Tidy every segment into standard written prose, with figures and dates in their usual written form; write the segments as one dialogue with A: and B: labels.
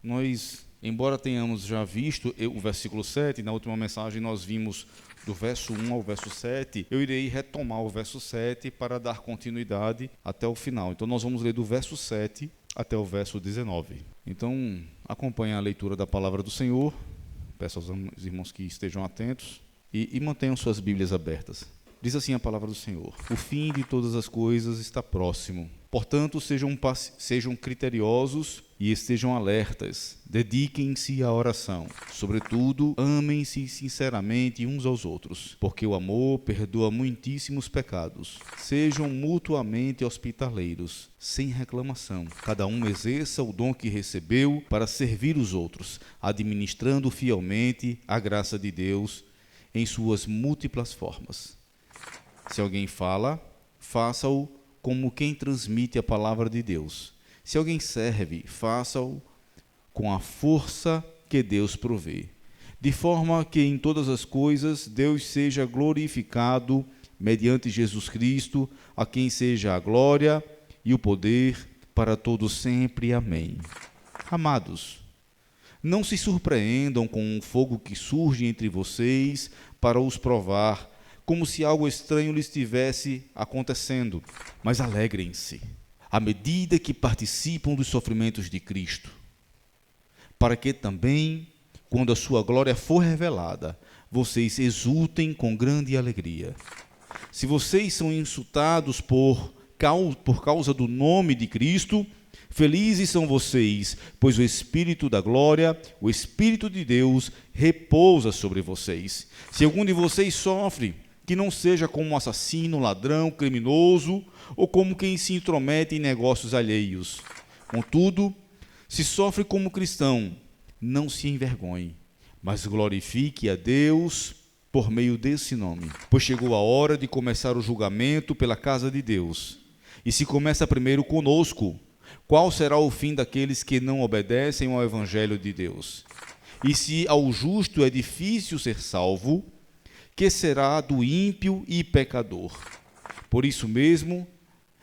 A: Nós, embora tenhamos já visto o versículo 7, na última mensagem nós vimos do verso 1 ao verso 7, eu irei retomar o verso 7 para dar continuidade até o final. Então nós vamos ler do verso 7 até o verso 19. Então, acompanhe a leitura da palavra do Senhor. Peço aos irmãos que estejam atentos e mantenham suas Bíblias abertas. Diz assim a palavra do Senhor: o fim de todas as coisas está próximo. Portanto, sejam criteriosos e estejam alertas. Dediquem-se à oração. Sobretudo, amem-se sinceramente uns aos outros, porque o amor perdoa muitíssimos pecados. Sejam mutuamente hospitaleiros, sem reclamação. Cada um exerça o dom que recebeu para servir os outros, administrando fielmente a graça de Deus em suas múltiplas formas. Se alguém fala, faça-o como quem transmite a palavra de Deus. Se alguém serve, faça-o com a força que Deus provê, de forma que em todas as coisas Deus seja glorificado mediante Jesus Cristo, a quem seja a glória e o poder para todos sempre. Amém. Amados, não se surpreendam com o fogo que surge entre vocês para os provar, como se algo estranho lhes estivesse acontecendo, mas alegrem-se, à medida que participam dos sofrimentos de Cristo, para que também, quando a sua glória for revelada, vocês exultem com grande alegria. Se vocês são insultados por causa do nome de Cristo, felizes são vocês, pois o Espírito da glória, o Espírito de Deus, repousa sobre vocês. Se algum de vocês sofre, que não seja como um assassino, ladrão, criminoso, ou como quem se intromete em negócios alheios. Contudo, se sofre como cristão, não se envergonhe, mas glorifique a Deus por meio desse nome. Pois chegou a hora de começar o julgamento pela casa de Deus. E se começa primeiro conosco, qual será o fim daqueles que não obedecem ao Evangelho de Deus? E se ao justo é difícil ser salvo, que será do ímpio e pecador? Por isso mesmo,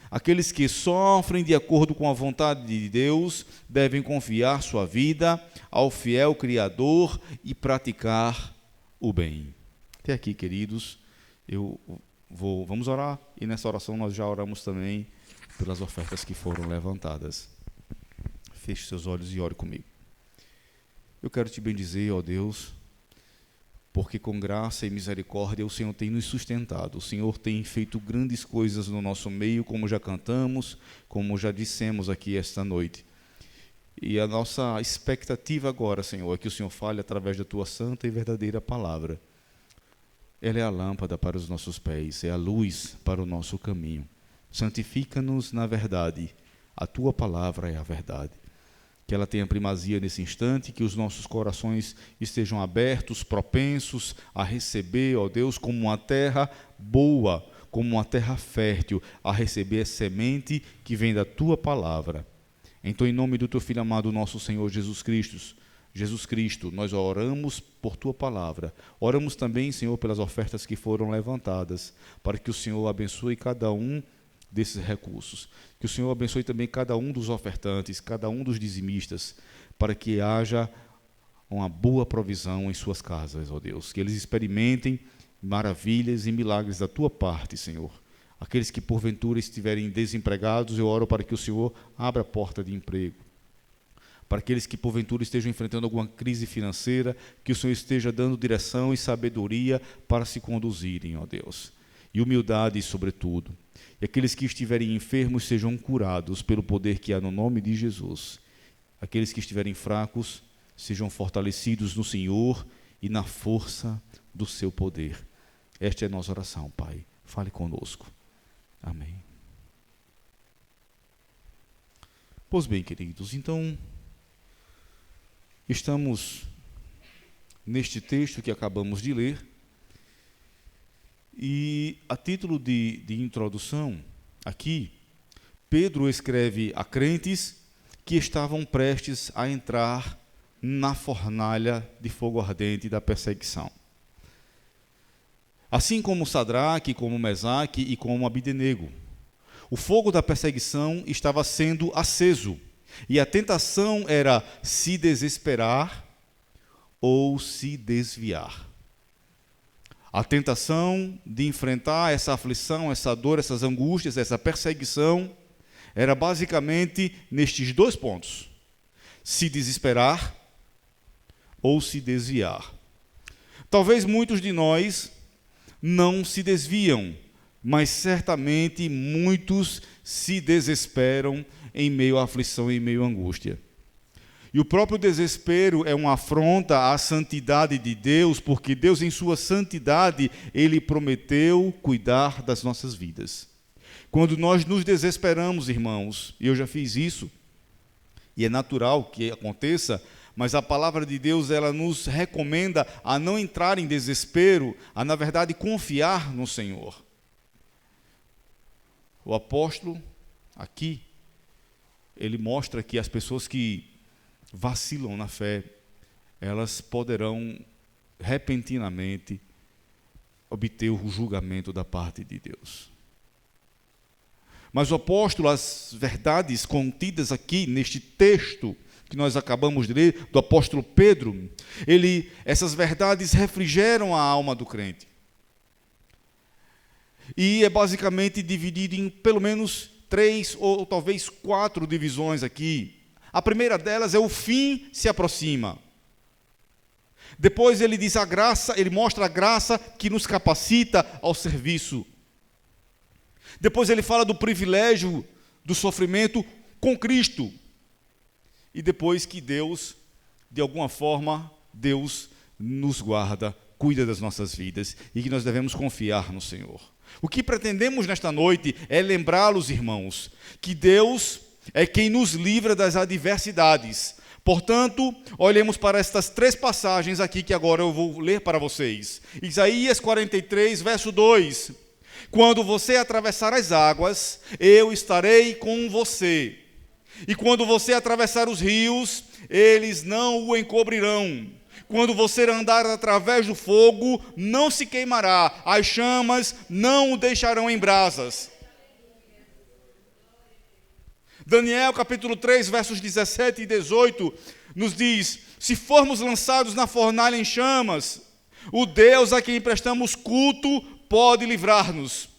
A: aqueles que sofrem de acordo com a vontade de Deus devem confiar sua vida ao fiel Criador e praticar o bem. Até aqui, queridos, vamos orar, e nessa oração nós já oramos também pelas ofertas que foram levantadas. Feche seus olhos e ore comigo. Eu quero te bendizer, ó Deus, porque com graça e misericórdia o Senhor tem nos sustentado. O Senhor tem feito grandes coisas no nosso meio, como já cantamos, como já dissemos aqui esta noite. E a nossa expectativa agora, Senhor, é que o Senhor fale através da Tua santa e verdadeira palavra. Ela é a lâmpada para os nossos pés, é a luz para o nosso caminho. Santifica-nos na verdade. A Tua palavra é a verdade. Que ela tenha primazia nesse instante, que os nossos corações estejam abertos, propensos a receber, ó Deus, como uma terra boa, como uma terra fértil, a receber a semente que vem da Tua palavra. Então, em nome do Teu Filho amado, nosso Senhor Jesus Cristo, nós oramos por Tua palavra. Oramos também, Senhor, pelas ofertas que foram levantadas, para que o Senhor abençoe cada um desses recursos. Que o Senhor abençoe também cada um dos ofertantes, cada um dos dizimistas, para que haja uma boa provisão em suas casas, ó Deus. Que eles experimentem maravilhas e milagres da Tua parte, Senhor. Aqueles que porventura estiverem desempregados, eu oro para que o Senhor abra a porta de emprego. Para aqueles que porventura estejam enfrentando alguma crise financeira, que o Senhor esteja dando direção e sabedoria para se conduzirem, ó Deus. E humildade, sobretudo. E aqueles que estiverem enfermos sejam curados pelo poder que há no nome de Jesus. Aqueles que estiverem fracos sejam fortalecidos no Senhor e na força do seu poder. Esta é a nossa oração, Pai. Fale conosco. Amém. Pois bem, queridos, então, estamos neste texto que acabamos de ler, e a título de introdução, aqui, Pedro escreve a crentes que estavam prestes a entrar na fornalha de fogo ardente da perseguição. Assim como Sadraque, como Mesaque e como Abdenego, o fogo da perseguição estava sendo aceso E a tentação era se desesperar ou se desviar. A tentação de enfrentar essa aflição, essa dor, essas angústias, essa perseguição, era basicamente nestes dois pontos: se desesperar ou se desviar. Talvez muitos de nós não se desviam, mas certamente muitos se desesperam em meio à aflição, em meio à angústia. E o próprio desespero é uma afronta à santidade de Deus, porque Deus, em sua santidade, Ele prometeu cuidar das nossas vidas. Quando nós nos desesperamos, irmãos, e eu já fiz isso, e é natural que aconteça, mas a palavra de Deus, ela nos recomenda a não entrar em desespero, a, na verdade, confiar no Senhor. O apóstolo, aqui, ele mostra que as pessoas que vacilam na fé, elas poderão repentinamente obter o julgamento da parte de Deus. Mas o apóstolo, as verdades contidas aqui neste texto que nós acabamos de ler, do apóstolo Pedro, essas verdades refrigeram a alma do crente. E é basicamente dividido em pelo menos 3 ou talvez 4 divisões aqui. A primeira delas é o fim se aproxima. Depois ele diz a graça, ele mostra a graça que nos capacita ao serviço. Depois ele fala do privilégio do sofrimento com Cristo. E depois que Deus, de alguma forma, Deus nos guarda, cuida das nossas vidas e que nós devemos confiar no Senhor. O que pretendemos nesta noite é lembrá-los, irmãos, que Deus é quem nos livra das adversidades. Portanto, olhemos para estas 3 passagens aqui que agora eu vou ler para vocês. Isaías 43, verso 2. Quando você atravessar as águas, eu estarei com você. E quando você atravessar os rios, eles não o encobrirão. Quando você andar através do fogo, não se queimará. As chamas não o deixarão em brasas. Daniel capítulo 3, versos 17 e 18, nos diz: se formos lançados na fornalha em chamas, o Deus a quem prestamos culto pode livrar-nos.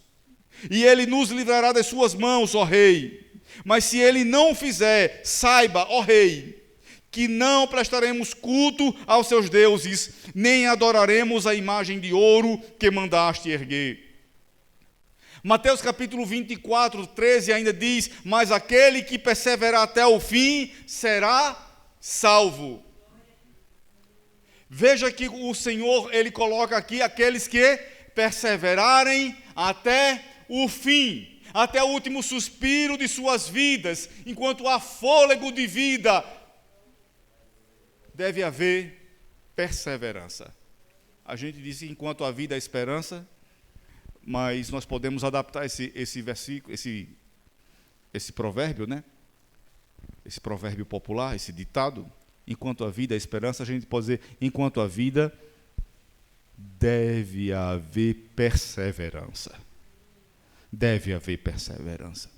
A: E Ele nos livrará das suas mãos, ó Rei. Mas se Ele não o fizer, saiba, ó Rei, que não prestaremos culto aos seus deuses, nem adoraremos a imagem de ouro que mandaste erguer. Mateus capítulo 24, 13 ainda diz: mas aquele que perseverar até o fim será salvo. Veja que o Senhor, Ele coloca aqui aqueles que perseverarem até o fim, até o último suspiro de suas vidas. Enquanto há fôlego de vida, deve haver perseverança. A gente diz que enquanto há vida há esperança, mas nós podemos adaptar esse versículo, esse provérbio, né? Esse provérbio popular, esse ditado: enquanto há vida há esperança, a gente pode dizer: enquanto há vida, deve haver perseverança. Deve haver perseverança.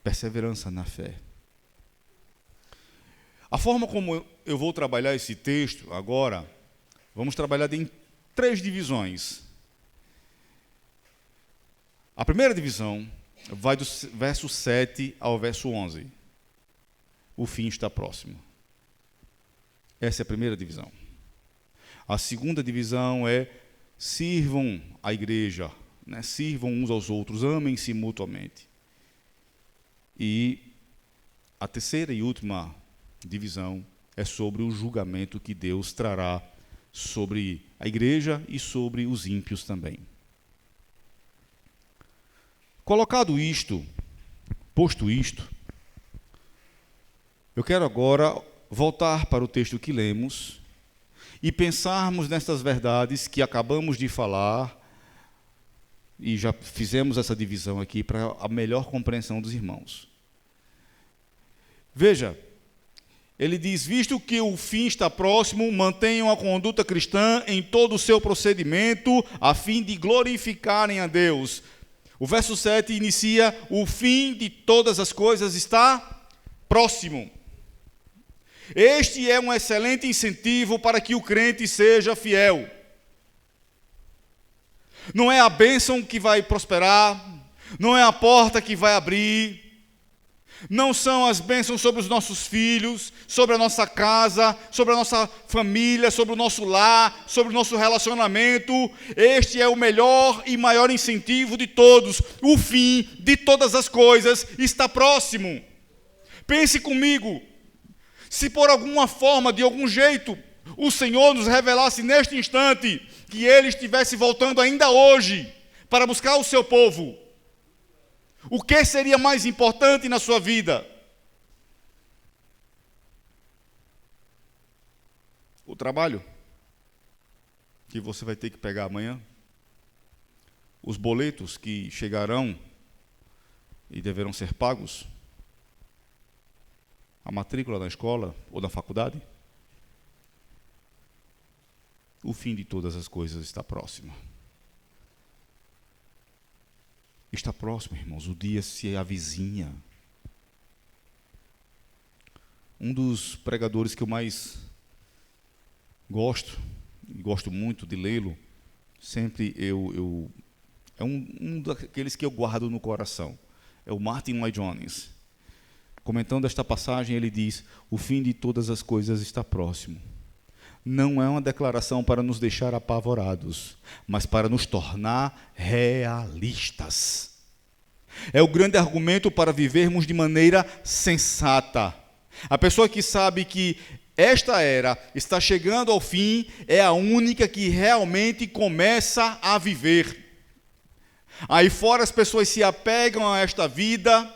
A: Perseverança na fé. A forma como eu vou trabalhar esse texto agora, vamos trabalhar em 3 divisões. A primeira divisão vai do verso 7 ao verso 11. O fim está próximo. Essa é a primeira divisão. A segunda divisão é: sirvam a igreja, né? Sirvam uns aos outros, amem-se mutuamente. E a terceira e última divisão é sobre o julgamento que Deus trará sobre a igreja e sobre os ímpios também. Colocado isto, posto isto, eu quero agora voltar para o texto que lemos e pensarmos nestas verdades que acabamos de falar, e já fizemos essa divisão aqui para a melhor compreensão dos irmãos. Veja, ele diz: visto que o fim está próximo, mantenham a conduta cristã em todo o seu procedimento, a fim de glorificarem a Deus. O verso 7 inicia: o fim de todas as coisas está próximo. Este é um excelente incentivo para que o crente seja fiel. Não é a bênção que vai prosperar, não é a porta que vai abrir, não são as bênçãos sobre os nossos filhos, sobre a nossa casa, sobre a nossa família, sobre o nosso lar, sobre o nosso relacionamento. Este é o melhor e maior incentivo de todos. O fim de todas as coisas está próximo. Pense comigo, se por alguma forma, de algum jeito, o Senhor nos revelasse neste instante que Ele estivesse voltando ainda hoje para buscar o seu povo, o que seria mais importante na sua vida? O trabalho que você vai ter que pegar amanhã? Os boletos que chegarão e deverão ser pagos? A matrícula na escola ou na faculdade? O fim de todas as coisas está próximo. Está próximo, irmãos, o dia se avizinha. Um dos pregadores que eu mais gosto, e gosto muito de lê-lo, sempre é um daqueles que eu guardo no coração, é o Martin Lloyd-Jones. Comentando esta passagem, ele diz: o fim de todas as coisas está próximo. Não é uma declaração para nos deixar apavorados, mas para nos tornar realistas. É o grande argumento para vivermos de maneira sensata. A pessoa que sabe que esta era está chegando ao fim é a única que realmente começa a viver. Aí fora as pessoas se apegam a esta vida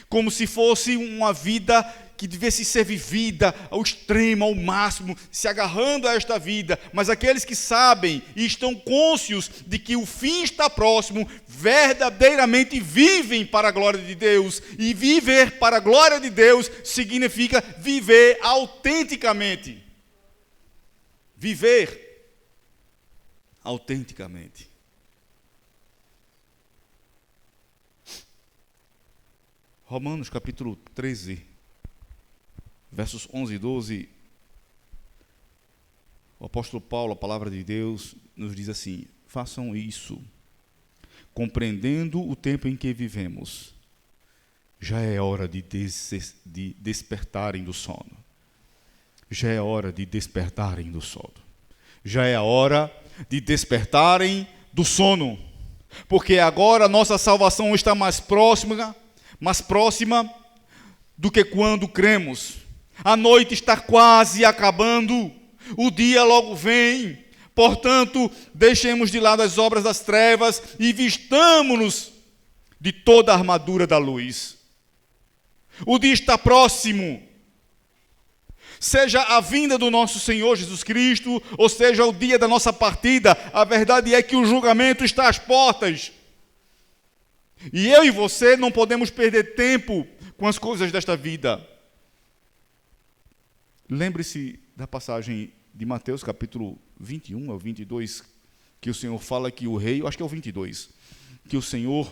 A: como se fosse uma vida que devesse ser vivida ao extremo, ao máximo, se agarrando a esta vida. Mas aqueles que sabem e estão cônscios de que o fim está próximo, verdadeiramente vivem para a glória de Deus. E viver para a glória de Deus significa viver autenticamente. Viver autenticamente. Romanos capítulo 13, versos 11 e 12, o apóstolo Paulo, a palavra de Deus, nos diz assim: façam isso, compreendendo o tempo em que vivemos. Já é hora de despertarem do sono. Já é hora de despertarem do sono. Já é a hora de despertarem do sono. Porque agora a nossa salvação está mais próxima do que quando cremos. A noite está quase acabando, o dia logo vem. Portanto, deixemos de lado as obras das trevas e vistamo-nos de toda a armadura da luz. O dia está próximo. Seja a vinda do nosso Senhor Jesus Cristo, ou seja o dia da nossa partida, a verdade é que o julgamento está às portas. E eu e você não podemos perder tempo com as coisas desta vida. Lembre-se da passagem de Mateus, capítulo 21 ao 22, que o Senhor fala que o rei, eu acho que é o 22, que o Senhor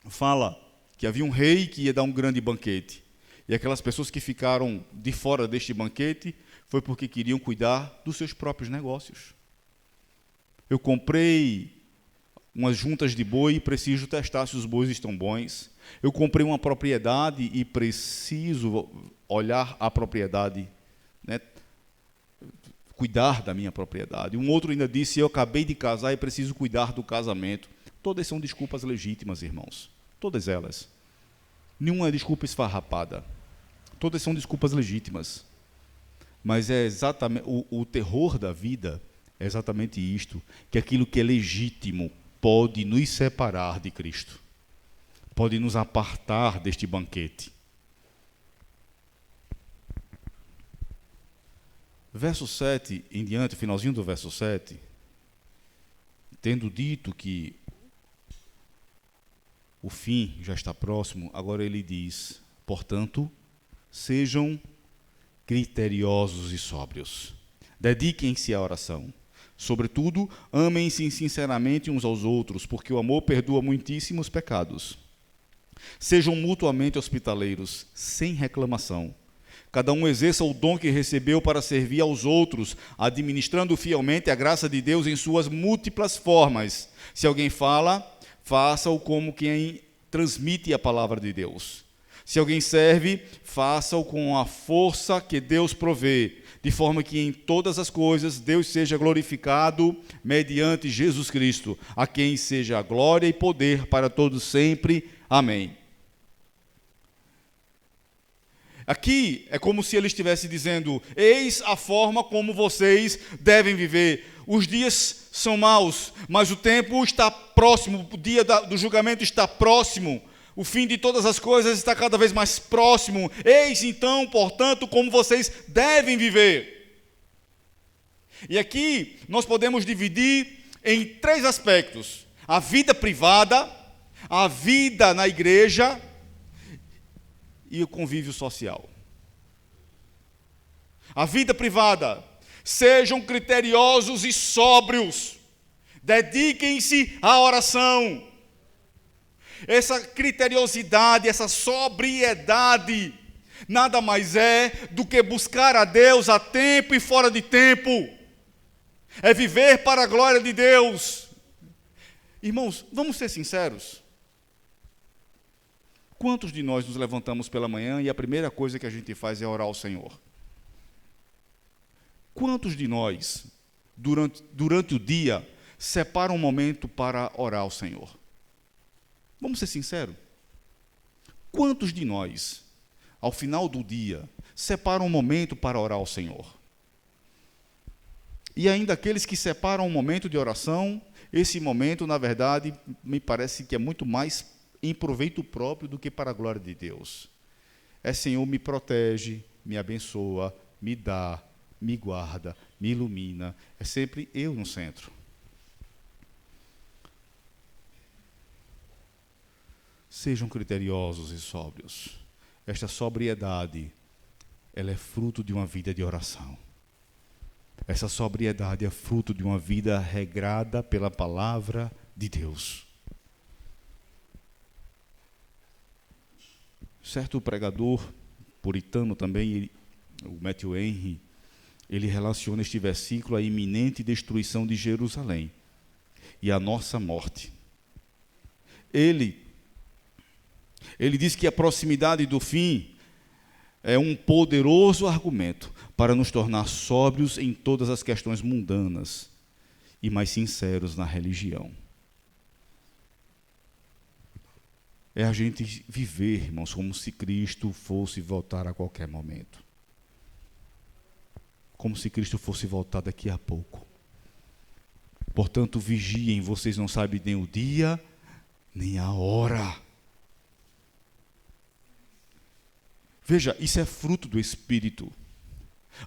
A: fala que havia um rei que ia dar um grande banquete. E aquelas pessoas que ficaram de fora deste banquete foi porque queriam cuidar dos seus próprios negócios. Eu comprei umas juntas de boi e preciso testar se os bois estão bons. Eu comprei uma propriedade e preciso olhar a propriedade, né? Cuidar da minha propriedade. Um outro ainda disse: eu acabei de casar e preciso cuidar do casamento. Todas são desculpas legítimas, irmãos. Todas elas. Nenhuma é desculpa esfarrapada. Todas são desculpas legítimas. Mas é exatamente o terror da vida é exatamente isto, que aquilo que é legítimo pode nos separar de Cristo. Pode nos apartar deste banquete. Verso 7 em diante, finalzinho do verso 7, tendo dito que o fim já está próximo, agora ele diz: portanto, sejam criteriosos e sóbrios. Dediquem-se à oração. Sobretudo, amem-se sinceramente uns aos outros, porque o amor perdoa muitíssimos pecados. Sejam mutuamente hospitaleiros, sem reclamação. Cada um exerça o dom que recebeu para servir aos outros, administrando fielmente a graça de Deus em suas múltiplas formas. Se alguém fala, faça-o como quem transmite a palavra de Deus. Se alguém serve, faça-o com a força que Deus provê, de forma que em todas as coisas Deus seja glorificado mediante Jesus Cristo, a quem seja a glória e poder para todos sempre. Amém. Aqui é como se ele estivesse dizendo: eis a forma como vocês devem viver. Os dias são maus, mas o tempo está próximo, o dia do julgamento está próximo. O fim de todas as coisas está cada vez mais próximo. Eis então, portanto, como vocês devem viver. E aqui nós podemos dividir em 3 aspectos: a vida privada, a vida na igreja e o convívio social. A vida privada: sejam criteriosos e sóbrios, dediquem-se à oração. Essa criteriosidade, essa sobriedade, nada mais é do que buscar a Deus a tempo e fora de tempo. É viver para a glória de Deus. Irmãos, vamos ser sinceros. Quantos de nós nos levantamos pela manhã e a primeira coisa que a gente faz é orar ao Senhor? Quantos de nós, durante o dia, separam um momento para orar ao Senhor? Vamos ser sinceros. Quantos de nós, ao final do dia, separam um momento para orar ao Senhor? E ainda aqueles que separam um momento de oração, esse momento, na verdade, me parece que é muito mais em proveito próprio do que para a glória de Deus. É: Senhor, me protege, me abençoa, me dá, me guarda, me ilumina. É sempre eu no centro. Sejam criteriosos e sóbrios. Esta sobriedade, ela é fruto de uma vida de oração. Essa sobriedade é fruto de uma vida regrada pela palavra de Deus. Certo pregador puritano também, o Matthew Henry, ele relaciona este versículo à iminente destruição de Jerusalém e à nossa morte. Ele diz que a proximidade do fim é um poderoso argumento para nos tornar sóbrios em todas as questões mundanas e mais sinceros na religião. É a gente viver, irmãos, como se Cristo fosse voltar a qualquer momento. Como se Cristo fosse voltar daqui a pouco. Portanto, vigiem, vocês não sabem nem o dia, nem a hora. Veja, isso é fruto do Espírito.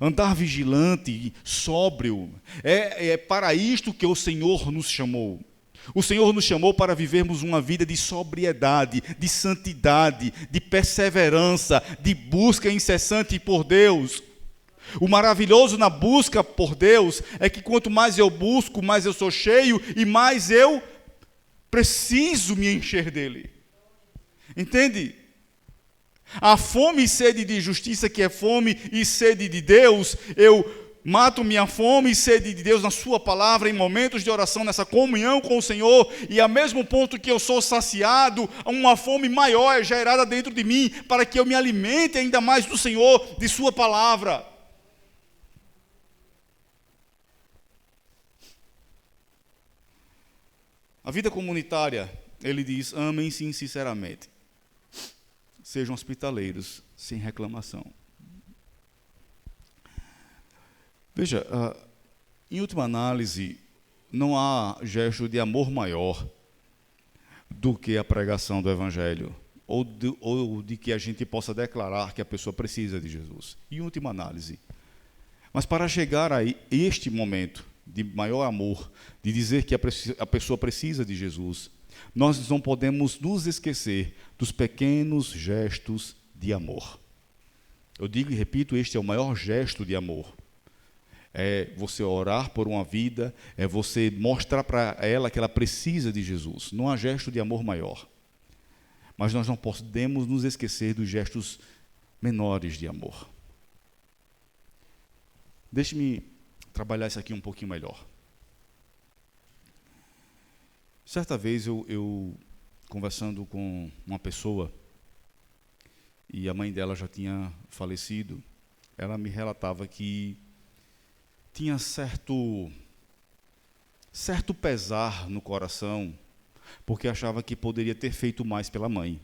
A: Andar vigilante, sóbrio, é para isto que o Senhor nos chamou. O Senhor nos chamou para vivermos uma vida de sobriedade, de santidade, de perseverança, de busca incessante por Deus. O maravilhoso na busca por Deus é que quanto mais eu busco, mais eu sou cheio e mais eu preciso me encher dele. Entende? A fome e sede de justiça, que é fome e sede de Deus, eu mato minha fome e sede de Deus na sua palavra, em momentos de oração, nessa comunhão com o Senhor, e ao mesmo ponto que eu sou saciado, uma fome maior é gerada dentro de mim, para que eu me alimente ainda mais do Senhor, de sua palavra. A vida comunitária, ele diz: amem-se sinceramente. Sejam hospitaleiros, sem reclamação. Veja, em última análise, não há gesto de amor maior do que a pregação do Evangelho, ou de que a gente possa declarar que a pessoa precisa de Jesus. Em última análise. Mas para chegar a este momento de maior amor, de dizer que a pessoa precisa de Jesus, nós não podemos nos esquecer dos pequenos gestos de amor. Eu digo e repito, este é o maior gesto de amor. É você orar por uma vida, é você mostrar para ela que ela precisa de Jesus. Não há gesto de amor maior. mas nós não podemos nos esquecer dos gestos menores de amor. Deixe-me trabalhar isso aqui um pouquinho melhor. Certa vez eu conversando com uma pessoa, e a mãe dela já tinha falecido, ela me relatava que tinha certo pesar no coração, porque achava que poderia ter feito mais pela mãe,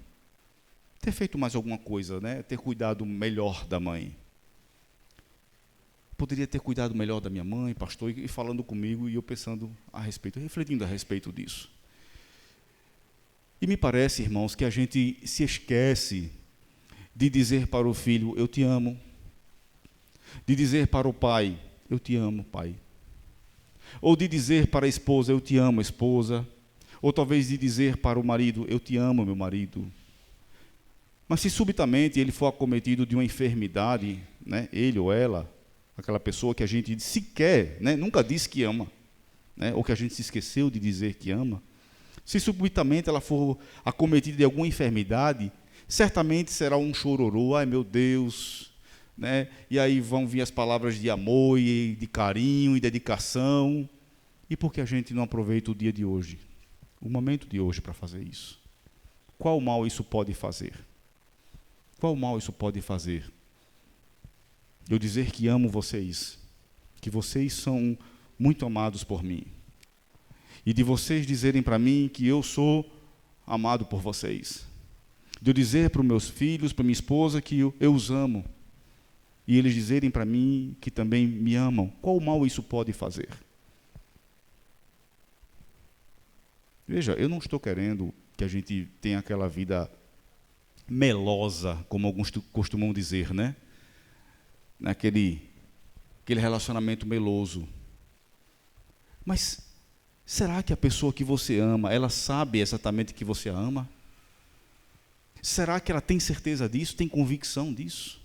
A: ter feito mais alguma coisa, né? Ter cuidado melhor da mãe. Poderia ter cuidado melhor da minha mãe, pastor, e falando comigo, e eu pensando a respeito, refletindo a respeito disso. E me parece, irmãos, que a gente se esquece de dizer para o filho, eu te amo. De dizer para o pai, eu te amo, pai. Ou de dizer para a esposa, eu te amo, esposa. Ou talvez de dizer para o marido, eu te amo, meu marido. Mas se subitamente ele for acometido de uma enfermidade, né, ele ou ela, aquela pessoa que a gente sequer, né, nunca disse que ama, né, ou que a gente se esqueceu de dizer que ama, se subitamente ela for acometida de alguma enfermidade, certamente será um chororô, ai meu Deus, né? E aí vão vir as palavras de amor e de carinho e dedicação. E por que a gente não aproveita o dia de hoje, o momento de hoje para fazer isso? Qual mal isso pode fazer? Qual mal isso pode fazer? Eu dizer que amo vocês, que vocês são muito amados por mim. E de vocês dizerem para mim que eu sou amado por vocês. De eu dizer para os meus filhos, para minha esposa, que eu os amo. E eles dizerem para mim que também me amam. Qual mal isso pode fazer? Veja, eu não estou querendo que a gente tenha aquela vida melosa, como alguns costumam dizer, né? Aquele relacionamento meloso. Mas será que a pessoa que você ama, ela sabe exatamente que você a ama? Será que ela tem certeza disso, tem convicção disso?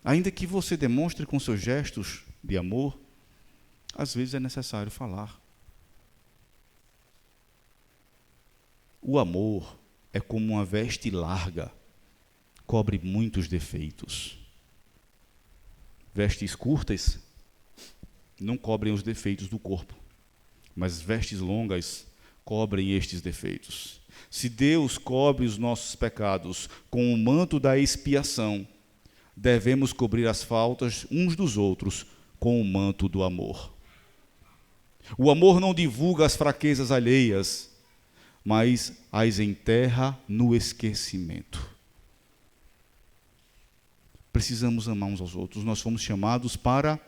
A: Ainda que você demonstre com seus gestos de amor, às vezes é necessário falar. O amor é como uma veste larga, cobre muitos defeitos. Vestes curtas não cobrem os defeitos do corpo, mas vestes longas cobrem estes defeitos. Se Deus cobre os nossos pecados com o manto da expiação, devemos cobrir as faltas uns dos outros com o manto do amor. O amor não divulga as fraquezas alheias, mas as enterra no esquecimento. Precisamos amar uns aos outros. Nós fomos chamados para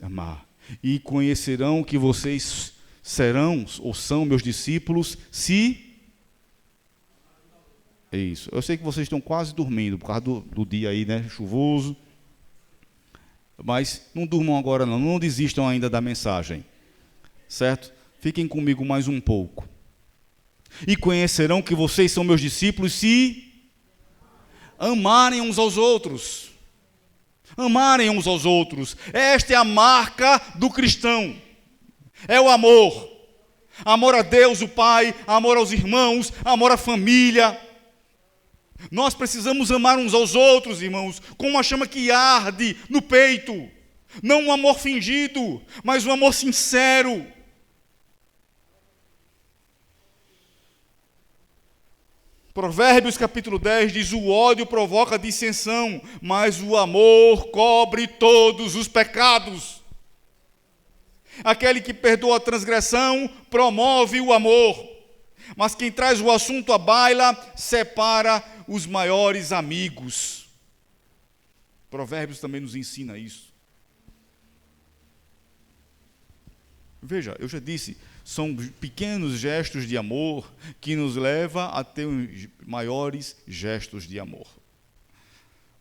A: amar. E conhecerão que vocês serão ou são meus discípulos se... É isso. Eu sei que vocês estão quase dormindo por causa do dia aí, né, chuvoso. Mas não durmam agora não. Não desistam ainda da mensagem. Certo? Fiquem comigo mais um pouco. E conhecerão que vocês são meus discípulos se amarem uns aos outros. Amarem uns aos outros. Esta é a marca do cristão. É o amor. Amor a Deus, o Pai, amor aos irmãos, amor à família. Nós precisamos amar uns aos outros, irmãos, com uma chama que arde no peito. Não um amor fingido, mas um amor sincero. Provérbios capítulo 10 diz, o ódio provoca dissensão, mas o amor cobre todos os pecados. Aquele que perdoa a transgressão promove o amor, mas quem traz o assunto à baila separa os maiores amigos. Provérbios também nos ensina isso. Veja, eu já disse, são pequenos gestos de amor que nos levam a ter maiores gestos de amor.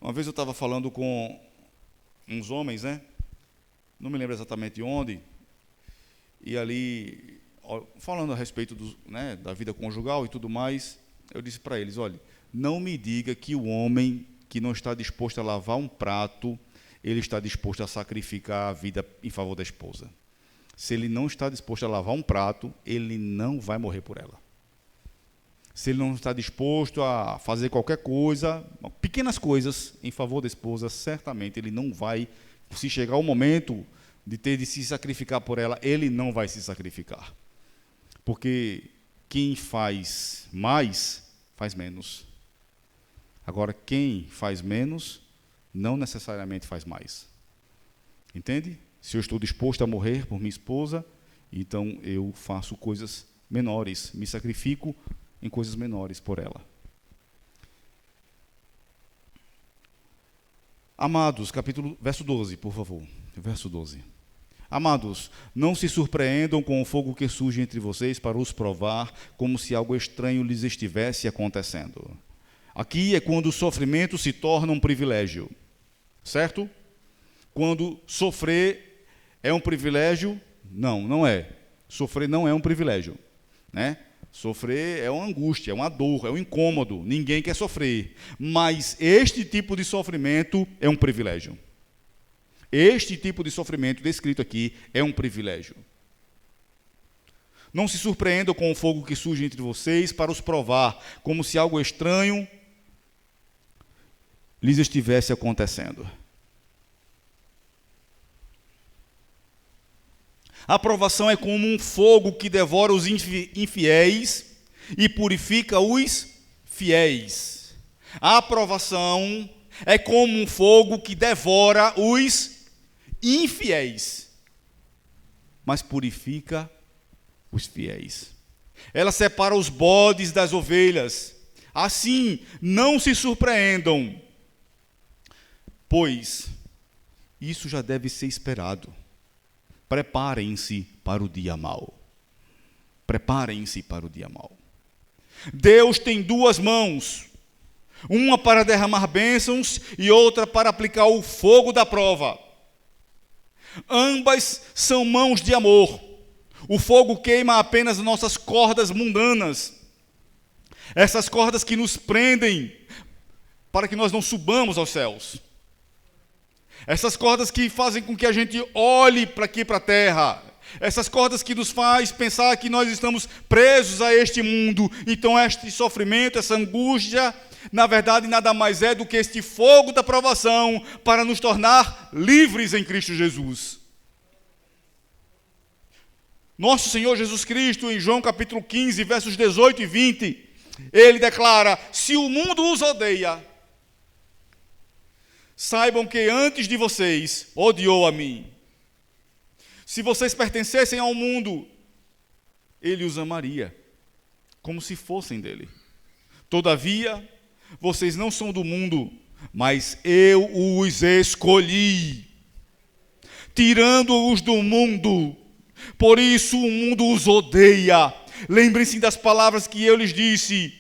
A: Uma vez eu estava falando com uns homens, né? Não me lembro exatamente onde, e ali, falando a respeito né, da vida conjugal e tudo mais, eu disse para eles, olha, não me diga que o homem que não está disposto a lavar um prato, ele está disposto a sacrificar a vida em favor da esposa. Se ele não está disposto a lavar um prato, ele não vai morrer por ela. se ele não está disposto a fazer qualquer coisa, pequenas coisas em favor da esposa, certamente ele não vai, se chegar o momento de ter de se sacrificar por ela, ele não vai se sacrificar. Porque quem faz mais, faz menos. Agora, quem faz menos, não necessariamente faz mais. Entende? Se eu estou disposto a morrer por minha esposa, então eu faço coisas menores, me sacrifico em coisas menores por ela. Amados, verso 12, por favor. Verso 12. Amados, não se surpreendam com o fogo que surge entre vocês para os provar, como se algo estranho lhes estivesse acontecendo. Aqui é quando o sofrimento se torna um privilégio, certo? Quando sofrer é um privilégio, não é. Sofrer não é um privilégio, né? Sofrer é uma angústia, é uma dor, é um incômodo, ninguém quer sofrer. Mas este tipo de sofrimento é um privilégio. Este tipo de sofrimento descrito aqui é um privilégio. Não se surpreendam com o fogo que surge entre vocês para os provar, como se algo estranho lhes estivesse acontecendo. A provação é como um fogo que devora os infiéis e purifica os fiéis. A provação é como um fogo que devora os infiéis, mas purifica os fiéis. Ela separa os bodes das ovelhas. Assim, não se surpreendam, pois isso já deve ser esperado. Preparem-se para o dia mau. Preparem-se para o dia mau. Deus tem duas mãos, uma para derramar bênçãos e outra para aplicar o fogo da prova. Ambas são mãos de amor. O fogo queima apenas nossas cordas mundanas, essas cordas que nos prendem para que nós não subamos aos céus. Essas cordas que fazem com que a gente olhe para aqui, para a terra. Essas cordas que nos faz pensar que nós estamos presos a este mundo. Então este sofrimento, essa angústia, na verdade nada mais é do que este fogo da provação para nos tornar livres em Cristo Jesus. Nosso Senhor Jesus Cristo, em João capítulo 15, versos 18 e 20, ele declara: se o mundo os odeia, saibam que antes de vocês odiou a mim. Se vocês pertencessem ao mundo, ele os amaria, como se fossem dele. Todavia, vocês não são do mundo, mas eu os escolhi, tirando-os do mundo. Por isso o mundo os odeia. Lembrem-se das palavras que eu lhes disse: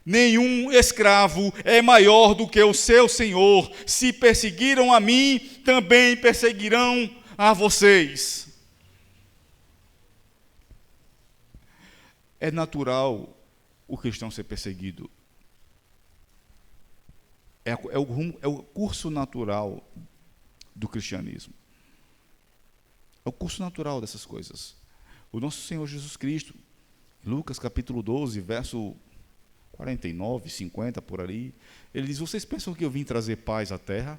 A: nenhum escravo é maior do que o seu senhor. Se perseguiram a mim, também perseguirão a vocês. É natural o cristão ser perseguido. É o curso natural do cristianismo. É o curso natural dessas coisas. O nosso Senhor Jesus Cristo, Lucas capítulo 12, verso 49, 50, por ali, ele diz: vocês pensam que eu vim trazer paz à terra?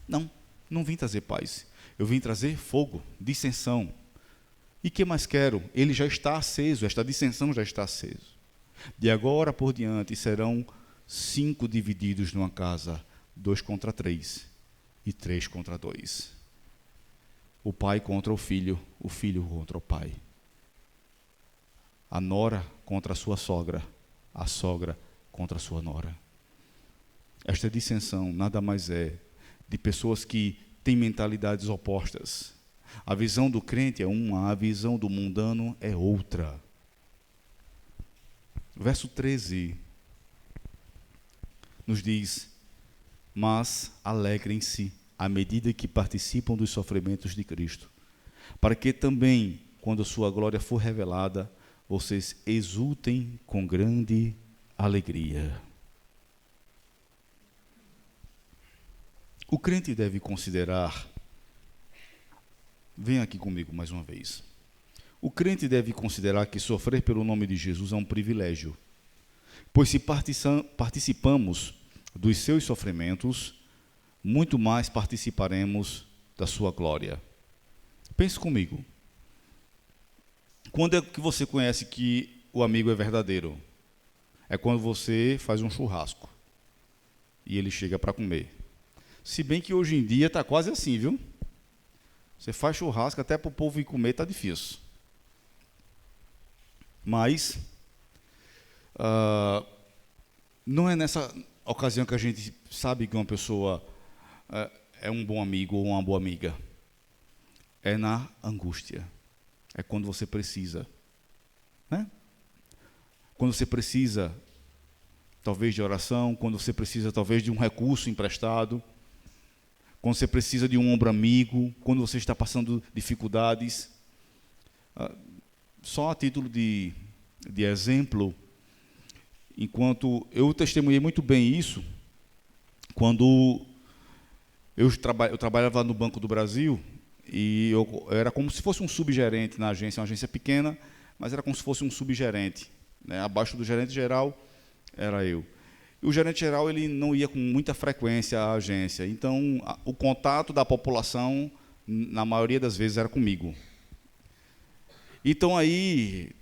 A: Não vim trazer paz. Eu vim trazer fogo, dissensão. E que mais quero? Ele já está aceso, esta dissensão já está aceso. De agora por diante serão 5 divididos numa casa, 2 contra 3 e 3 contra 2. O pai contra o filho contra o pai. A nora contra a sua sogra, a sogra contra a sua nora. Esta dissensão nada mais é de pessoas que têm mentalidades opostas. A visão do crente é uma, a visão do mundano é outra. Verso 13 nos diz: mas alegrem-se à medida que participam dos sofrimentos de Cristo, para que também, quando a sua glória for revelada, vocês exultem com grande alegria. O crente deve considerar, venha aqui comigo mais uma vez, O crente deve considerar que sofrer pelo nome de Jesus é um privilégio, pois se participamos dos seus sofrimentos, muito mais participaremos da sua glória. Pense comigo. Quando é que você conhece que o amigo é verdadeiro? É quando você faz um churrasco e ele chega para comer. Se bem que hoje em dia está quase assim, viu? Você faz churrasco, até para o povo ir comer está difícil. Mas não é nessa ocasião que a gente sabe que uma pessoa é um bom amigo ou uma boa amiga. É na angústia. É quando você precisa. Né? Quando você precisa, talvez, de oração, quando você precisa, talvez, de um recurso emprestado, quando você precisa de um ombro amigo, quando você está passando dificuldades. Só a título de exemplo, enquanto eu testemunhei muito bem isso, quando eu trabalhava no Banco do Brasil, e eu era como se fosse um subgerente na agência, uma agência pequena, mas era como se fosse um subgerente. Né? Abaixo do gerente geral era eu. E o gerente geral ele não ia com muita frequência à agência, então o contato da população, na maioria das vezes, era comigo. Então aí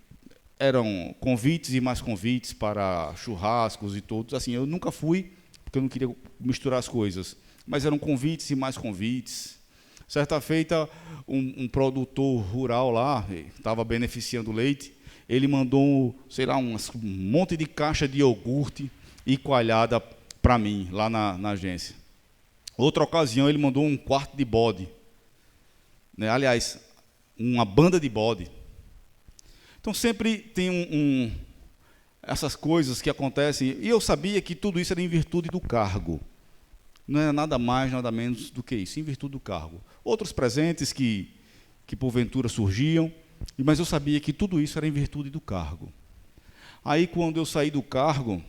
A: eram convites e mais convites para churrascos e todos. Assim, eu nunca fui, porque eu não queria misturar as coisas, mas eram convites e mais convites. Certa feita, um produtor rural lá, estava beneficiando leite, ele mandou, sei lá, um monte de caixa de iogurte e coalhada para mim, lá na agência. Outra ocasião, ele mandou um quarto de bode. Né? Aliás, uma banda de bode. Então, sempre tem essas coisas que acontecem, e eu sabia que tudo isso era em virtude do cargo. Não era nada mais, nada menos do que isso, em virtude do cargo. Outros presentes que porventura surgiam, mas eu sabia que tudo isso era em virtude do cargo. Aí, quando eu saí do cargo,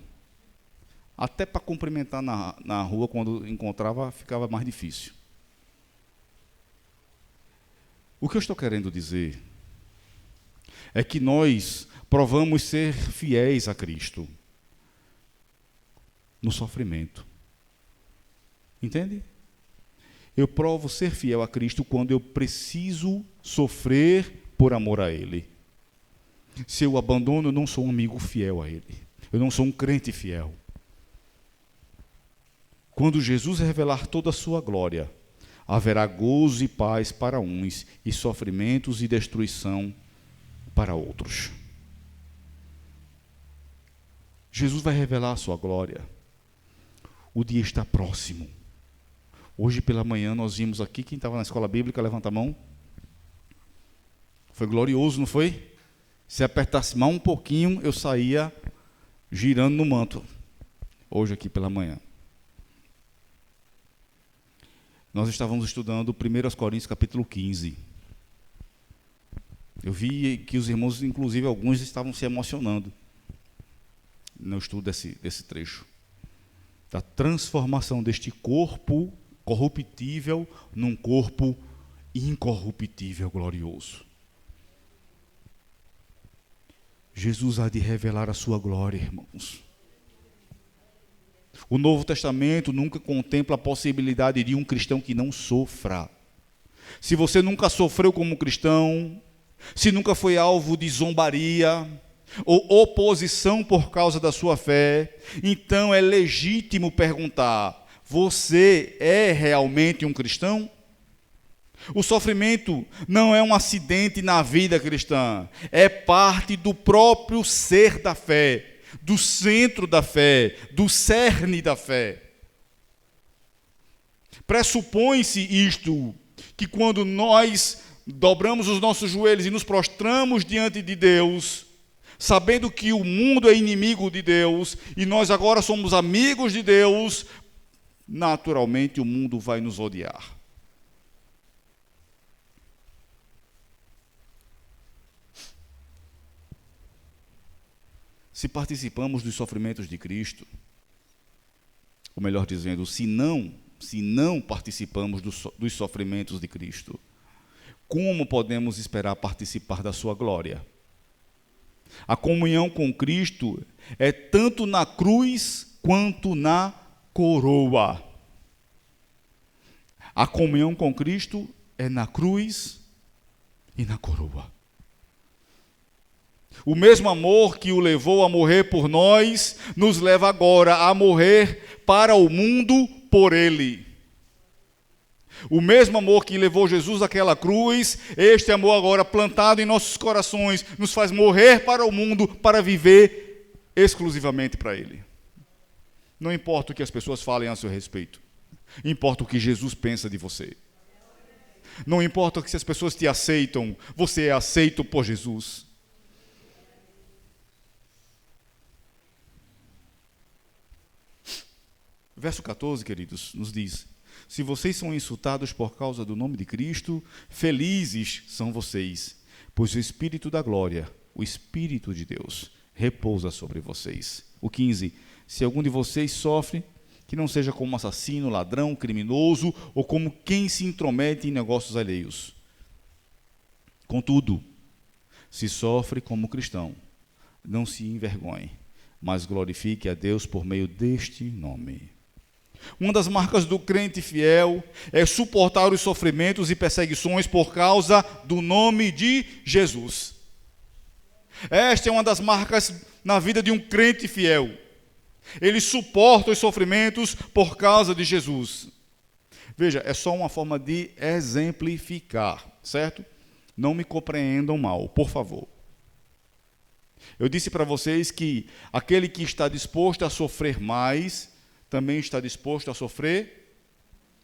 A: até para cumprimentar na rua, quando encontrava, ficava mais difícil. O que eu estou querendo dizer é que nós provamos ser fiéis a Cristo no sofrimento. Entende? Eu provo ser fiel a Cristo quando eu preciso sofrer por amor a Ele. Se eu abandono, eu não sou um amigo fiel a Ele. Eu não sou um crente fiel. Quando Jesus revelar toda a sua glória, haverá gozo e paz para uns, e sofrimentos e destruição para outros. Jesus vai revelar a sua glória. O dia está próximo. Hoje pela manhã nós vimos aqui, quem estava na escola bíblica, levanta a mão. Foi glorioso, não foi? Se apertasse mais um pouquinho, eu saía girando no manto. Hoje aqui pela manhã. Nós estávamos estudando 1 Coríntios capítulo 15. Eu vi que os irmãos, inclusive alguns, estavam se emocionando no estudo desse trecho. Da transformação deste corpo corruptível num corpo incorruptível, glorioso. Jesus há de revelar a sua glória, irmãos. O Novo Testamento nunca contempla a possibilidade de um cristão que não sofra. Se você nunca sofreu como cristão, se nunca foi alvo de zombaria ou oposição por causa da sua fé, então é legítimo perguntar: você é realmente um cristão? O sofrimento não é um acidente na vida cristã, é parte do próprio ser da fé, do centro da fé, do cerne da fé. Pressupõe-se isto, que quando nós dobramos os nossos joelhos e nos prostramos diante de Deus, sabendo que o mundo é inimigo de Deus e nós agora somos amigos de Deus, naturalmente o mundo vai nos odiar. Se participamos dos sofrimentos de Cristo, ou melhor dizendo, se não participamos dos sofrimentos de Cristo, como podemos esperar participar da sua glória? A comunhão com Cristo é tanto na cruz quanto na coroa. A comunhão com Cristo é na cruz e na coroa. O mesmo amor que o levou a morrer por nós, nos leva agora a morrer para o mundo por ele. O mesmo amor que levou Jesus àquela cruz, este amor agora plantado em nossos corações, nos faz morrer para o mundo, para viver exclusivamente para ele. Não importa o que as pessoas falem a seu respeito, importa o que Jesus pensa de você. Não importa se as pessoas te aceitam, você é aceito por Jesus. Verso 14, queridos, nos diz: se vocês são insultados por causa do nome de Cristo, felizes são vocês, pois o Espírito da glória, o Espírito de Deus, repousa sobre vocês. O 15, se algum de vocês sofre, que não seja como assassino, ladrão, criminoso, ou como quem se intromete em negócios alheios. Contudo, se sofre como cristão, não se envergonhe, mas glorifique a Deus por meio deste nome. Uma das marcas do crente fiel é suportar os sofrimentos e perseguições por causa do nome de Jesus. Esta é uma das marcas na vida de um crente fiel. Ele suporta os sofrimentos por causa de Jesus. Veja, é só uma forma de exemplificar, certo? Não me compreendam mal, por favor. Eu disse para vocês que aquele que está disposto a sofrer mais, também está disposto a sofrer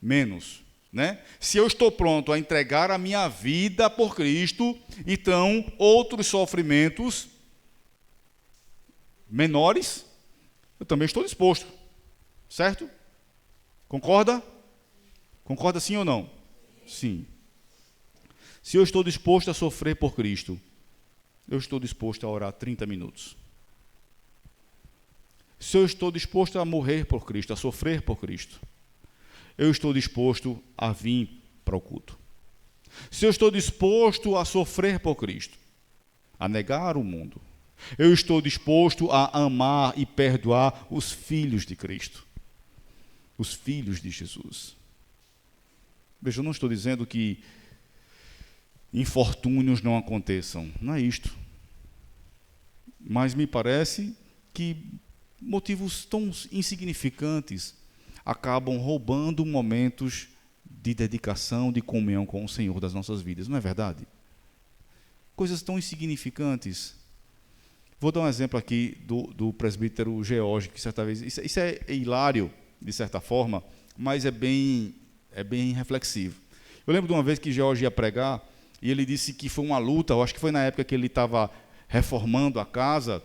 A: menos, né? Se eu estou pronto a entregar a minha vida por Cristo, então outros sofrimentos menores, eu também estou disposto, certo? Concorda? Concorda sim ou não? Sim. Se eu estou disposto a sofrer por Cristo, eu estou disposto a orar 30 minutos. Se eu estou disposto a morrer por Cristo, a sofrer por Cristo, eu estou disposto a vir para o culto. Se eu estou disposto a sofrer por Cristo, a negar o mundo, eu estou disposto a amar e perdoar os filhos de Cristo, os filhos de Jesus. Veja, eu não estou dizendo que infortúnios não aconteçam, não é isto. Mas me parece que motivos tão insignificantes acabam roubando momentos de dedicação, de comunhão com o Senhor das nossas vidas, não é verdade? Coisas tão insignificantes. Vou dar um exemplo aqui do presbítero George, que certa vez, isso é hilário, de certa forma, mas é bem reflexivo. Eu lembro de uma vez que George ia pregar, e ele disse que foi uma luta, eu acho que foi na época que ele estava reformando a casa,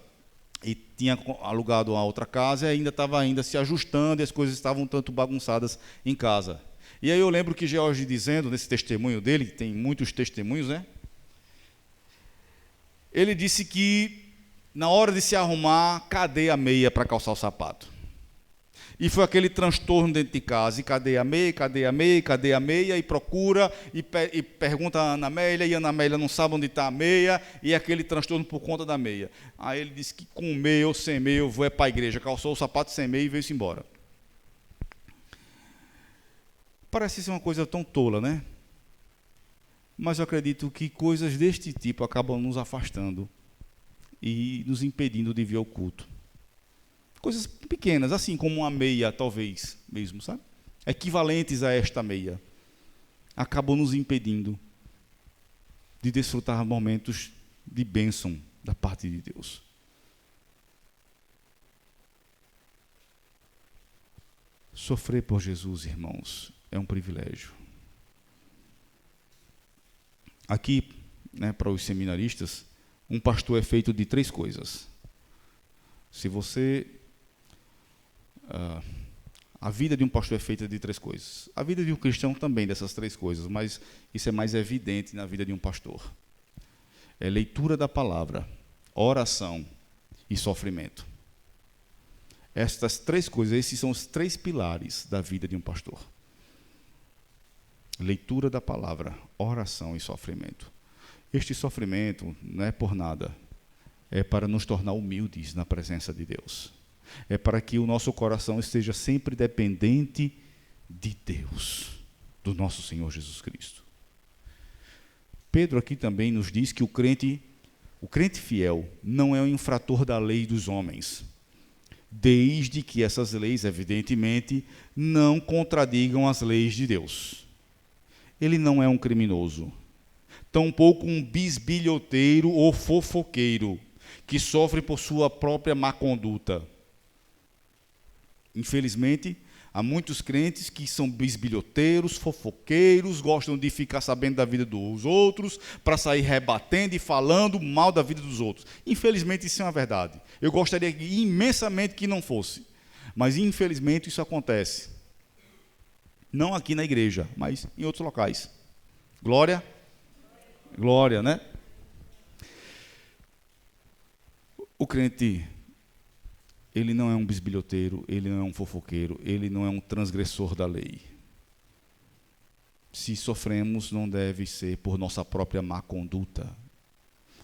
A: e tinha alugado a outra casa, e ainda estava se ajustando, e as coisas estavam um tanto bagunçadas em casa. E aí eu lembro que George dizendo, nesse testemunho dele, tem muitos testemunhos, né? Ele disse que, na hora de se arrumar, cadê a meia para calçar o sapato? E foi aquele transtorno dentro de casa, e cadê a meia, cadê a meia, cadê a meia, e procura, e pergunta a Ana Amélia, e a Ana Amélia não sabe onde está a meia, e aquele transtorno por conta da meia. Aí ele disse que com meia ou sem meia eu vou para a igreja, calçou o sapato sem meia e veio-se embora. Parece ser uma coisa tão tola, né? Mas eu acredito que coisas deste tipo acabam nos afastando e nos impedindo de vir ao culto. Coisas pequenas, assim como uma meia, talvez, mesmo, sabe? Equivalentes a esta meia, acabam nos impedindo de desfrutar momentos de bênção da parte de Deus. Sofrer por Jesus, irmãos, é um privilégio. Aqui, né, para os seminaristas, um pastor é feito de 3 coisas. Se você... a vida de um pastor é feita de 3 coisas. A vida de um cristão também dessas 3 coisas, mas isso é mais evidente na vida de um pastor. É leitura da palavra, oração e sofrimento. Estas 3 coisas, esses são os 3 pilares da vida de um pastor. leitura da palavra, oração e sofrimento. Este sofrimento não é por nada, é para nos tornar humildes na presença de Deus. É para que o nosso coração esteja sempre dependente de Deus, do nosso Senhor Jesus Cristo. Pedro aqui também nos diz que o crente fiel não é um infrator da lei dos homens, desde que essas leis, evidentemente, não contradigam as leis de Deus. Ele não é um criminoso, tampouco um bisbilhoteiro ou fofoqueiro, que sofre por sua própria má conduta. Infelizmente, há muitos crentes que são bisbilhoteiros, fofoqueiros, gostam de ficar sabendo da vida dos outros, para sair rebatendo e falando mal da vida dos outros. Infelizmente, isso é uma verdade. Eu gostaria imensamente que não fosse, mas infelizmente isso acontece. Não aqui na igreja, mas em outros locais. Glória? Glória, né? O crente, ele não é um bisbilhoteiro, ele não é um fofoqueiro, ele não é um transgressor da lei. Se sofremos, não deve ser por nossa própria má conduta.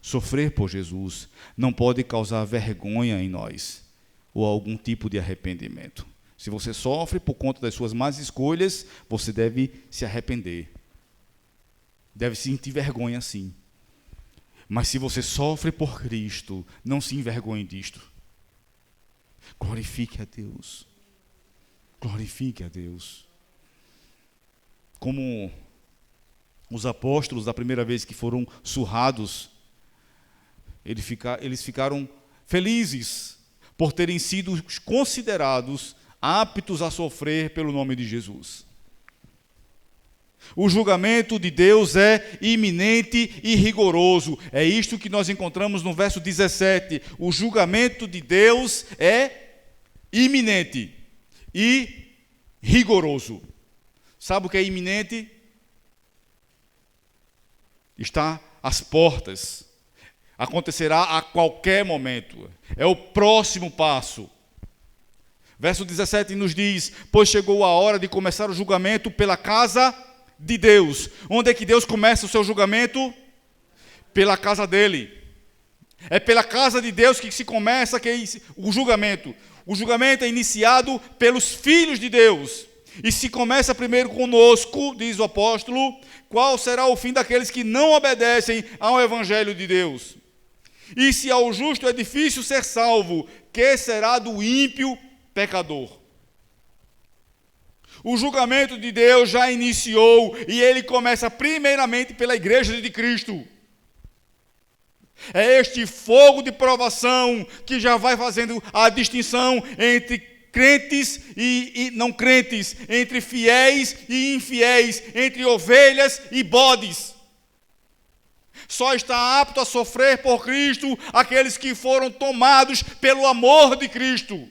A: Sofrer por Jesus não pode causar vergonha em nós, ou algum tipo de arrependimento. Se você sofre por conta das suas más escolhas, você deve se arrepender. Deve sentir vergonha, sim. Mas se você sofre por Cristo, não se envergonhe disto. Glorifique a Deus. Glorifique a Deus. Como os apóstolos, da primeira vez que foram surrados, eles ficaram felizes por terem sido considerados aptos a sofrer pelo nome de Jesus. O julgamento de Deus é iminente e rigoroso. É isto que nós encontramos no verso 17. O julgamento de Deus é iminente e rigoroso. Sabe o que é iminente? Está às portas. Acontecerá a qualquer momento. É o próximo passo. Verso 17 nos diz: pois chegou a hora de começar o julgamento pela casa de Deus. Onde é que Deus começa o seu julgamento? Pela casa dele. É pela casa de Deus que se começa o julgamento. O julgamento é iniciado pelos filhos de Deus. E se começa primeiro conosco, diz o apóstolo, qual será o fim daqueles que não obedecem ao evangelho de Deus? E se ao justo é difícil ser salvo, que será do ímpio pecador? O julgamento de Deus já iniciou e ele começa primeiramente pela igreja de Cristo. É este fogo de provação que já vai fazendo a distinção entre crentes e não crentes, entre fiéis e infiéis, entre ovelhas e bodes. Só está apto a sofrer por Cristo aqueles que foram tomados pelo amor de Cristo,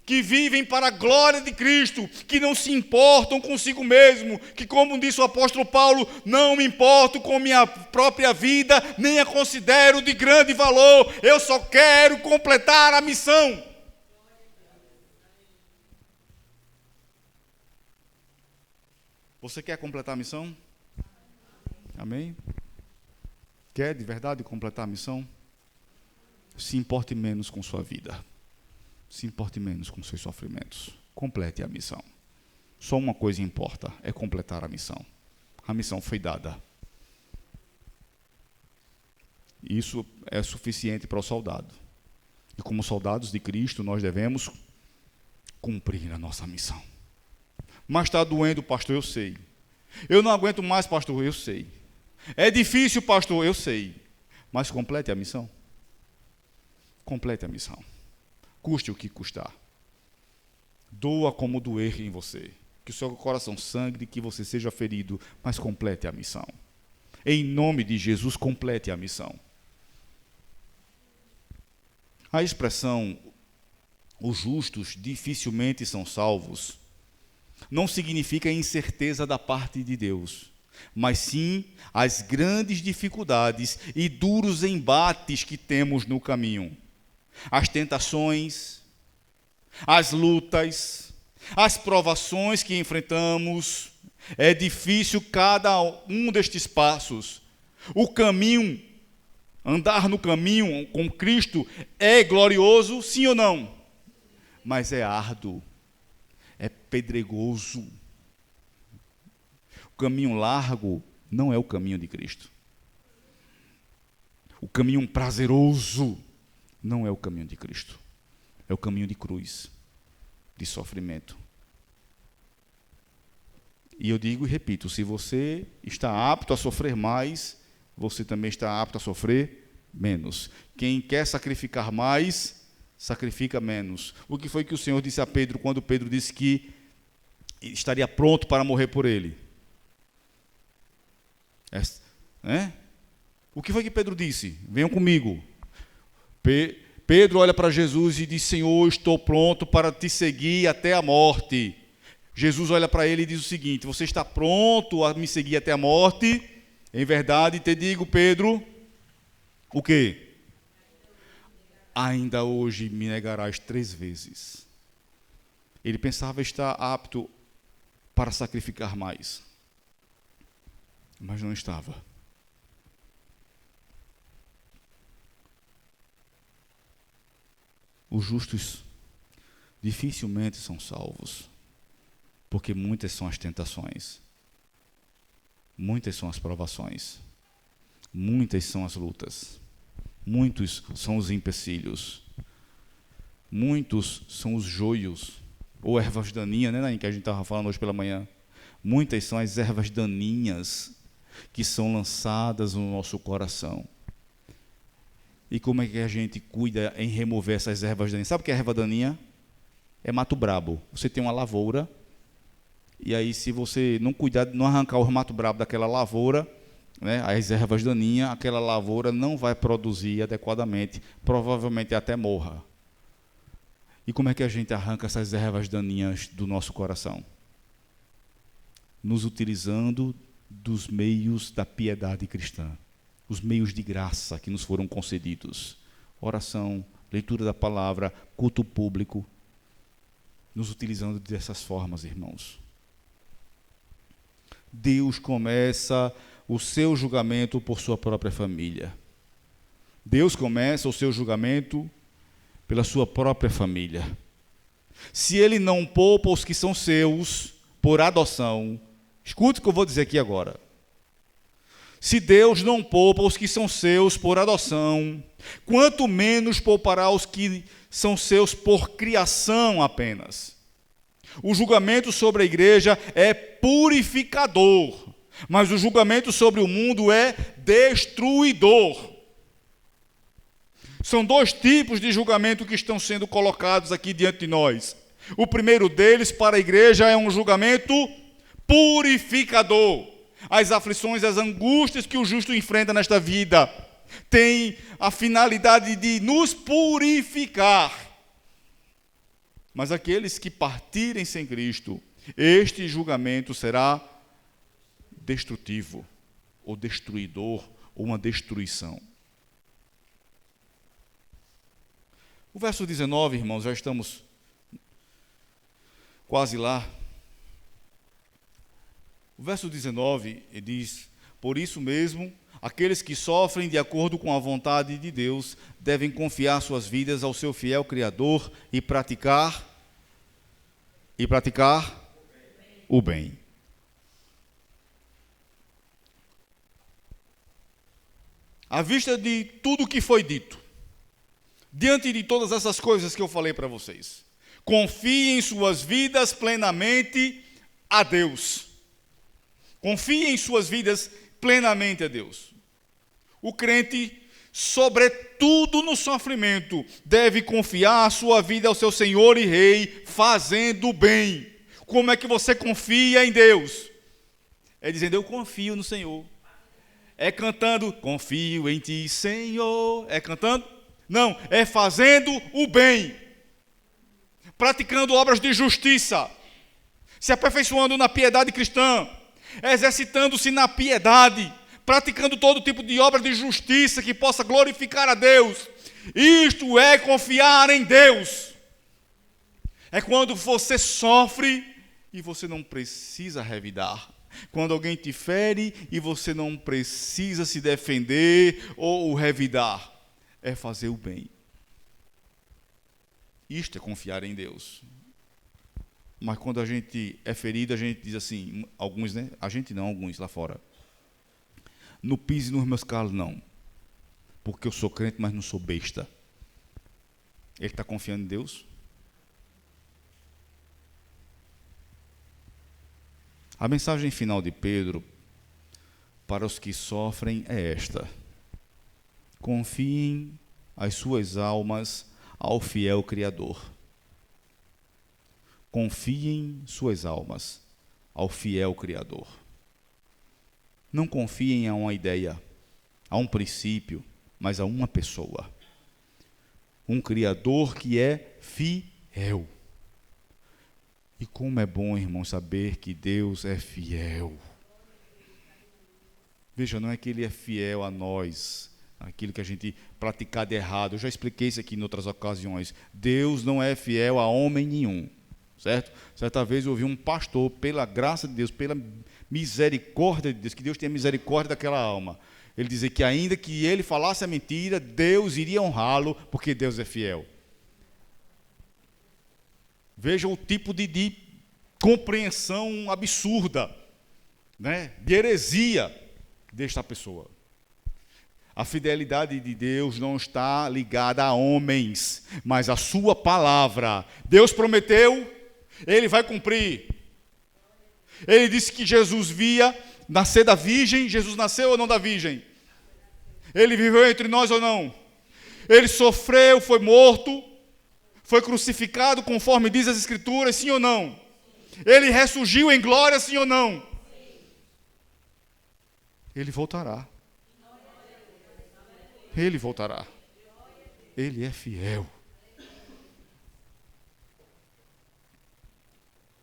A: que vivem para a glória de Cristo, que não se importam consigo mesmo, que, como disse o apóstolo Paulo, não me importo com minha própria vida, nem a considero de grande valor, eu só quero completar a missão. Você quer completar a missão? Amém? Quer de verdade completar a missão? Se importe menos com sua vida. Se importe menos com seus sofrimentos. Complete a missão. Só uma coisa importa, é completar a missão. A missão foi dada. Isso é suficiente para o soldado. E como soldados de Cristo, nós devemos cumprir a nossa missão. Mas está doendo, pastor, eu sei. Eu não aguento mais, pastor, eu sei. É difícil, pastor, eu sei. Mas complete a missão. Complete a missão. Custe o que custar. Doa como doer em você. Que o seu coração sangre, que você seja ferido, mas complete a missão. Em nome de Jesus, complete a missão. A expressão os justos dificilmente são salvos não significa incerteza da parte de Deus, mas sim as grandes dificuldades e duros embates que temos no caminho. As tentações, as lutas, as provações que enfrentamos, É difícil cada um destes passos. O caminho, andar no caminho com Cristo é glorioso, sim ou não? Mas é árduo, é pedregoso. O caminho largo não é o caminho de Cristo. O caminho prazeroso não é o caminho de Cristo. É o caminho de cruz, de sofrimento. E eu digo e repito, se você está apto a sofrer mais, você também está apto a sofrer menos. Quem quer sacrificar mais, sacrifica menos. O que foi que o Senhor disse a Pedro quando Pedro disse que estaria pronto para morrer por ele? O que foi que Pedro disse? Venham comigo. Pedro olha para Jesus e diz: Senhor, estou pronto para te seguir até a morte. Jesus olha para ele e diz o seguinte: você está pronto a me seguir até a morte? Em verdade te digo, Pedro, o quê? Ainda hoje me negarás 3 vezes. Ele pensava estar apto para sacrificar mais, mas não estava. Os justos dificilmente são salvos, porque muitas são as tentações, muitas são as provações, muitas são as lutas, muitos são os empecilhos, muitos são os joios, ou ervas daninhas, né, que a gente estava falando hoje pela manhã. Muitas são as ervas daninhas que são lançadas no nosso coração. E como é que a gente cuida em remover essas ervas daninhas? Sabe o que é erva daninha? É mato brabo. Você tem uma lavoura, e aí se você não cuidar, não arrancar o mato brabo daquela lavoura, né, as ervas daninhas, aquela lavoura não vai produzir adequadamente, provavelmente até morra. E como é que a gente arranca essas ervas daninhas do nosso coração? Nos utilizando dos meios da piedade cristã. Os meios de graça que nos foram concedidos. Oração, leitura da palavra, culto público. Nos utilizando dessas formas, irmãos. Deus começa o seu julgamento por sua própria família. Deus começa o seu julgamento pela sua própria família. Se Ele não poupa os que são seus por adoção, escute o que eu vou dizer aqui agora. Se Deus não poupa os que são seus por adoção, quanto menos poupará os que são seus por criação apenas. O julgamento sobre a igreja é purificador, mas o julgamento sobre o mundo é destruidor. São 2 tipos de julgamento que estão sendo colocados aqui diante de nós. O primeiro deles, para a igreja, é um julgamento purificador. As aflições, as angústias que o justo enfrenta nesta vida têm a finalidade de nos purificar. Mas aqueles que partirem sem Cristo, este julgamento será destrutivo, ou destruidor, ou uma destruição. O verso 19, irmãos, já estamos quase lá. O verso 19 diz: por isso mesmo, aqueles que sofrem de acordo com a vontade de Deus devem confiar suas vidas ao seu fiel Criador e praticar o bem. À vista de tudo o que foi dito, diante de todas essas coisas que eu falei para vocês, confiem suas vidas plenamente a Deus. Confiem suas vidas plenamente a Deus. O crente, sobretudo no sofrimento, deve confiar a sua vida ao seu Senhor e Rei, fazendo o bem. Como é que você confia em Deus? É dizendo: eu confio no Senhor. É cantando: confio em Ti, Senhor. É cantando? Não, é fazendo o bem. Praticando obras de justiça. Se aperfeiçoando na piedade cristã. Exercitando-se na piedade, praticando todo tipo de obra de justiça que possa glorificar a Deus. Isto é confiar em Deus. É quando você sofre e você não precisa revidar. Quando alguém te fere e você não precisa se defender ou revidar, é fazer o bem. Isto é confiar em Deus. Mas quando a gente é ferido, a gente diz assim, alguns, né? A gente não, alguns lá fora. Não pise nos meus calos, não. Porque eu sou crente, mas não sou besta. Ele está confiando em Deus? A mensagem final de Pedro para os que sofrem é esta: confiem as suas almas ao fiel Criador. Confiem suas almas ao fiel Criador. Não confiem a uma ideia, a um princípio, mas a uma pessoa. Um Criador que é fiel. E como é bom, irmão, saber que Deus é fiel. Veja, não é que Ele é fiel a nós, aquilo que a gente praticar de errado. Eu já expliquei isso aqui em outras ocasiões. Deus não é fiel a homem nenhum, certo? Certa vez eu ouvi um pastor, pela graça de Deus, pela misericórdia de Deus, que Deus tenha misericórdia daquela alma, ele dizer que ainda que ele falasse a mentira, Deus iria honrá-lo, porque Deus é fiel. Veja o tipo de compreensão absurda, né? De heresia desta pessoa. A fidelidade de Deus não está ligada a homens, mas a sua palavra. Deus prometeu, Ele vai cumprir. Ele disse que Jesus via nascer da virgem. Jesus nasceu ou não da virgem? Ele viveu entre nós ou não? Ele sofreu, foi morto, foi crucificado conforme diz as Escrituras, sim ou não? Ele ressurgiu em glória, sim ou não? Ele voltará. Ele voltará. Ele é fiel.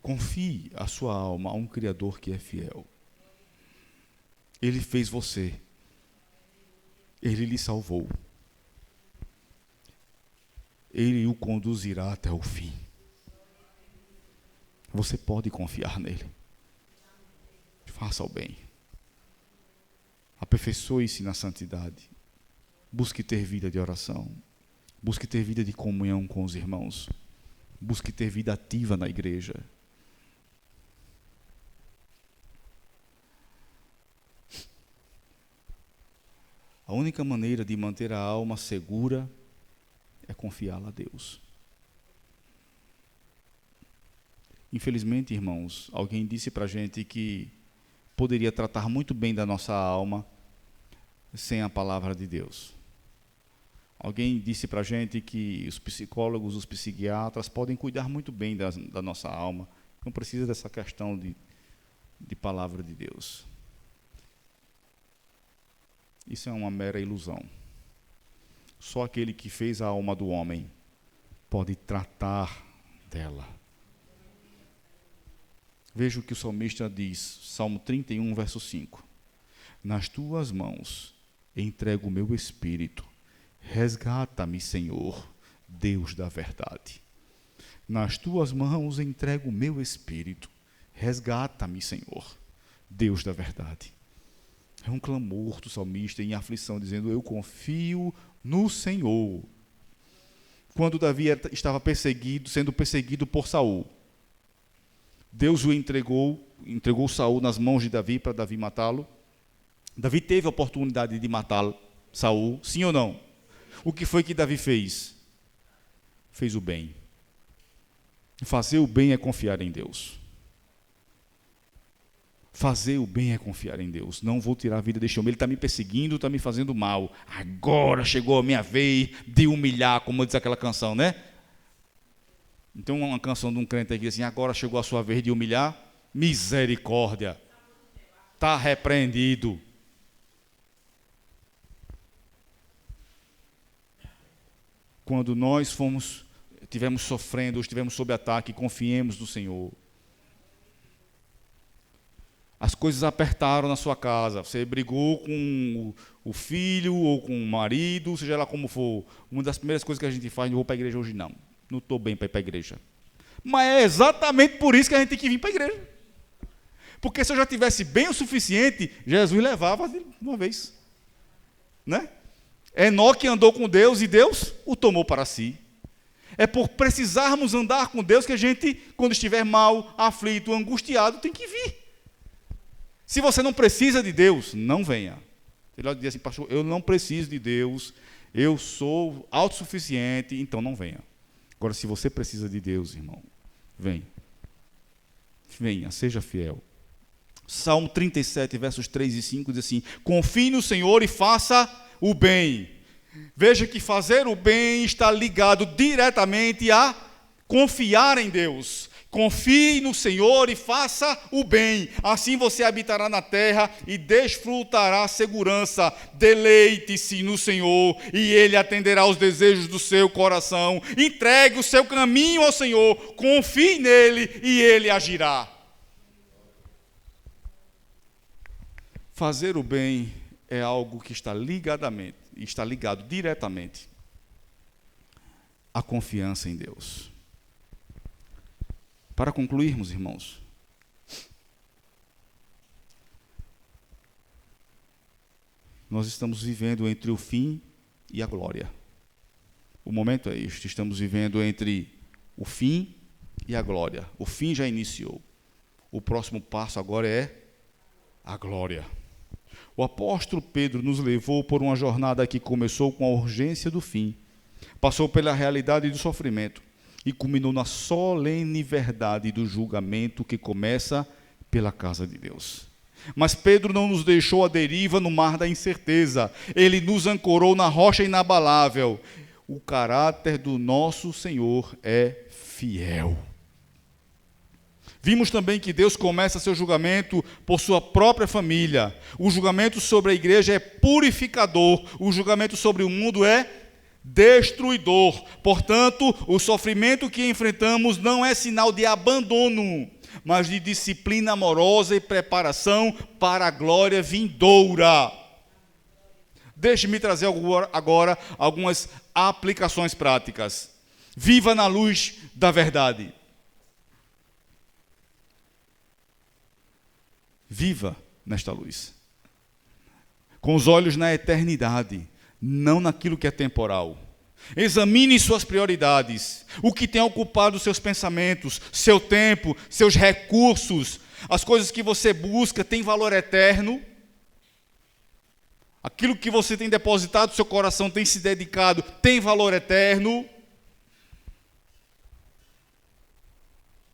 A: Confie a sua alma a um Criador que é fiel. Ele fez você. Ele lhe salvou. Ele o conduzirá até o fim. Você pode confiar nele. Faça o bem. Aperfeiçoe-se na santidade. Busque ter vida de oração. Busque ter vida de comunhão com os irmãos. Busque ter vida ativa na igreja. A única maneira de manter a alma segura é confiá-la a Deus. Infelizmente, irmãos, alguém disse para a gente que poderia tratar muito bem da nossa alma sem a palavra de Deus. Alguém disse para a gente que os psicólogos, os psiquiatras podem cuidar muito bem da nossa alma. Não precisa dessa questão de palavra de Deus. Isso é uma mera ilusão. Só aquele que fez a alma do homem pode tratar dela. Veja o que o salmista diz, Salmo 31, verso 5. Nas tuas mãos entrego o meu espírito. Resgata-me, Senhor, Deus da verdade. Nas tuas mãos entrego o meu espírito. Resgata-me, Senhor, Deus da verdade. É um clamor do salmista em aflição, dizendo: eu confio no Senhor. Quando Davi estava sendo perseguido por Saul, Deus o entregou Saul nas mãos de Davi para Davi matá-lo. Davi teve a oportunidade de matá-lo, Saul, sim ou não? O que foi que Davi fez? Fez o bem. Fazer o bem é confiar em Deus. Fazer o bem é confiar em Deus. Não vou tirar a vida deste homem. Ele está me perseguindo, está me fazendo mal. Agora chegou a minha vez de humilhar, como diz aquela canção, né? Então, uma canção de um crente aqui assim: agora chegou a sua vez de humilhar. Misericórdia. Está repreendido. Quando nós estivemos sofrendo, estivemos sob ataque, confiemos no Senhor. As coisas apertaram na sua casa, você brigou com o filho ou com o marido, seja lá como for. Uma das primeiras coisas que a gente faz: não vou para a igreja hoje não estou bem para ir para a igreja. Mas é exatamente por isso que a gente tem que vir para a igreja. Porque se eu já tivesse bem o suficiente, Jesus levava de uma vez. Né? Enoque andou com Deus e Deus o tomou para si. É por precisarmos andar com Deus que a gente, quando estiver mal, aflito, angustiado, tem que vir. Se você não precisa de Deus, não venha. Ele diz assim, pastor, eu não preciso de Deus, eu sou autossuficiente, então não venha. Agora, se você precisa de Deus, irmão, venha. Venha, seja fiel. Salmo 37, versos 3 e 5 diz assim: confie no Senhor e faça o bem. Veja que fazer o bem está ligado diretamente a confiar em Deus. Confie no Senhor e faça o bem. Assim você habitará na terra e desfrutará segurança. Deleite-se no Senhor e Ele atenderá aos desejos do seu coração. Entregue o seu caminho ao Senhor. Confie nele e Ele agirá. Fazer o bem é algo que está ligado diretamente à confiança em Deus. Para concluirmos, irmãos, nós estamos vivendo entre o fim e a glória. O momento é este, estamos vivendo entre o fim e a glória. O fim já iniciou. O próximo passo agora é a glória. O apóstolo Pedro nos levou por uma jornada que começou com a urgência do fim, passou pela realidade do sofrimento e culminou na solene verdade do julgamento que começa pela casa de Deus. Mas Pedro não nos deixou à deriva no mar da incerteza, ele nos ancorou na rocha inabalável. O caráter do nosso Senhor é fiel. Vimos também que Deus começa seu julgamento por sua própria família. O julgamento sobre a igreja é purificador, o julgamento sobre o mundo é destruidor. Portanto, o sofrimento que enfrentamos não é sinal de abandono, mas de disciplina amorosa e preparação para a glória vindoura. Deixe-me trazer agora algumas aplicações práticas. Viva na luz da verdade. Viva nesta luz, com os olhos na eternidade, não naquilo que é temporal. Examine suas prioridades, o que tem ocupado seus pensamentos, seu tempo, seus recursos. As coisas que você busca têm valor eterno? Aquilo que você tem depositado, seu coração tem se dedicado, tem valor eterno?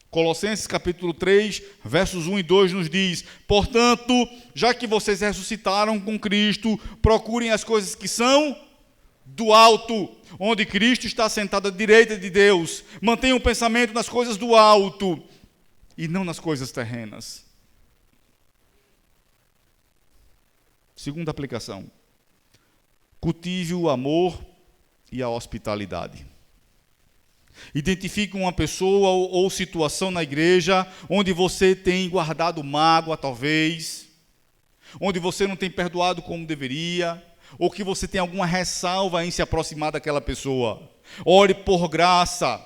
A: Colossenses capítulo 3, versos 1 e 2 nos diz: portanto, já que vocês ressuscitaram com Cristo, procurem as coisas que são do alto, onde Cristo está sentado à direita de Deus. Mantenham o pensamento nas coisas do alto e não nas coisas terrenas. Segunda aplicação: cultive o amor e a hospitalidade. Identifique uma pessoa ou situação na igreja onde você tem guardado mágoa, talvez, onde você não tem perdoado como deveria, ou que você tem alguma ressalva em se aproximar daquela pessoa. Ore por graça,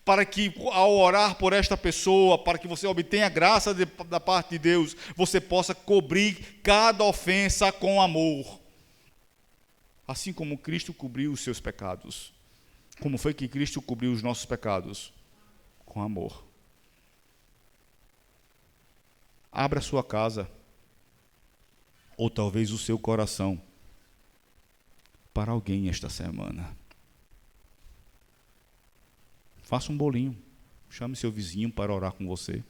A: para que ao orar por esta pessoa, para que você obtenha graça da parte de Deus, você possa cobrir cada ofensa com amor. Assim como Cristo cobriu os seus pecados. Como foi que Cristo cobriu os nossos pecados? Com amor. Abra a sua casa, ou talvez o seu coração, para alguém esta semana. Faça um bolinho, chame seu vizinho para orar com você.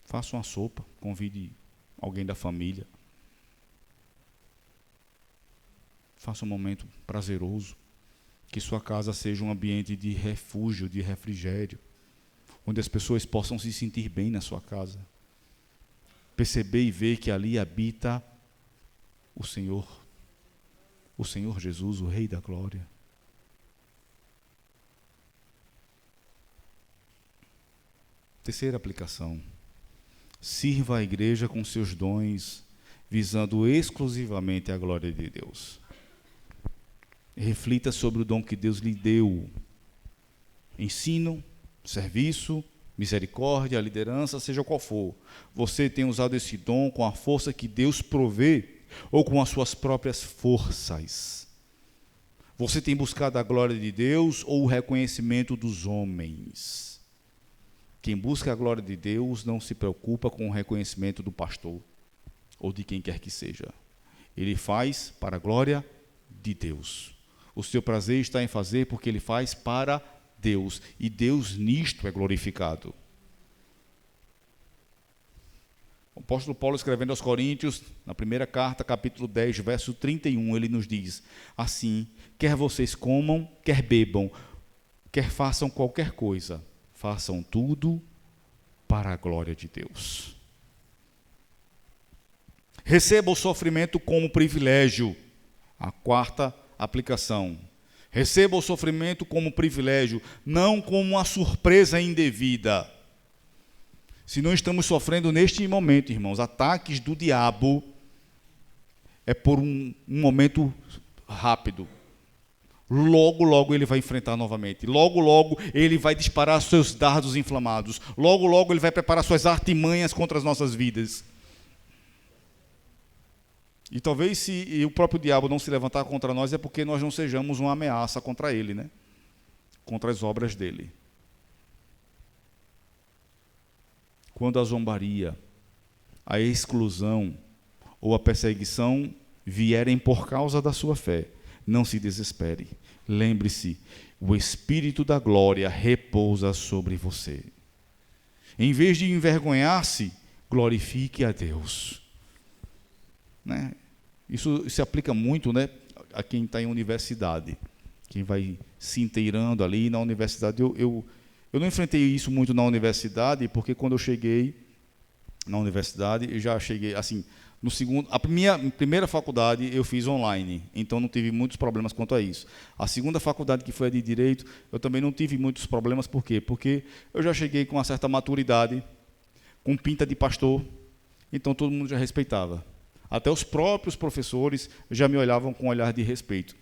A: Faça uma sopa, convide alguém da família. Faça um momento prazeroso, que sua casa seja um ambiente de refúgio, de refrigério, onde as pessoas possam se sentir bem na sua casa. Perceber e ver que ali habita o Senhor Jesus, o Rei da Glória. Terceira aplicação: sirva a igreja com seus dons, visando exclusivamente a glória de Deus. Reflita sobre o dom que Deus lhe deu. Ensino, serviço, misericórdia, a liderança, seja qual for. Você tem usado esse dom com a força que Deus provê ou com as suas próprias forças? Você tem buscado a glória de Deus ou o reconhecimento dos homens? Quem busca a glória de Deus não se preocupa com o reconhecimento do pastor ou de quem quer que seja. Ele faz para a glória de Deus. O seu prazer está em fazer porque ele faz para Deus, e Deus nisto é glorificado. O apóstolo Paulo, escrevendo aos Coríntios, na primeira carta, capítulo 10, verso 31, ele nos diz: assim, quer vocês comam, quer bebam, quer façam qualquer coisa, façam tudo para a glória de Deus. Receba o sofrimento como privilégio. A quarta aplicação. Receba o sofrimento como privilégio, não como uma surpresa indevida. Se não estamos sofrendo neste momento, irmãos, ataques do diabo, é por um momento rápido. Logo, logo ele vai enfrentar novamente. Logo, logo ele vai disparar seus dardos inflamados. Logo, logo ele vai preparar suas artimanhas contra as nossas vidas. E talvez se o próprio diabo não se levantar contra nós, é porque nós não sejamos uma ameaça contra ele, né? Contra as obras dele. Quando a zombaria, a exclusão ou a perseguição vierem por causa da sua fé, não se desespere. Lembre-se, o Espírito da glória repousa sobre você. Em vez de envergonhar-se, glorifique a Deus. Né? Isso se aplica muito, né, a quem está em universidade, quem vai se inteirando ali na universidade. Eu não enfrentei isso muito na universidade, porque quando eu cheguei na universidade, eu já cheguei assim, no segundo, a minha primeira faculdade eu fiz online, então não tive muitos problemas quanto a isso. A segunda faculdade, que foi a de Direito, eu também não tive muitos problemas. Por quê? Porque eu já cheguei com uma certa maturidade, com pinta de pastor, então todo mundo já respeitava. Até os próprios professores já me olhavam com um olhar de respeito.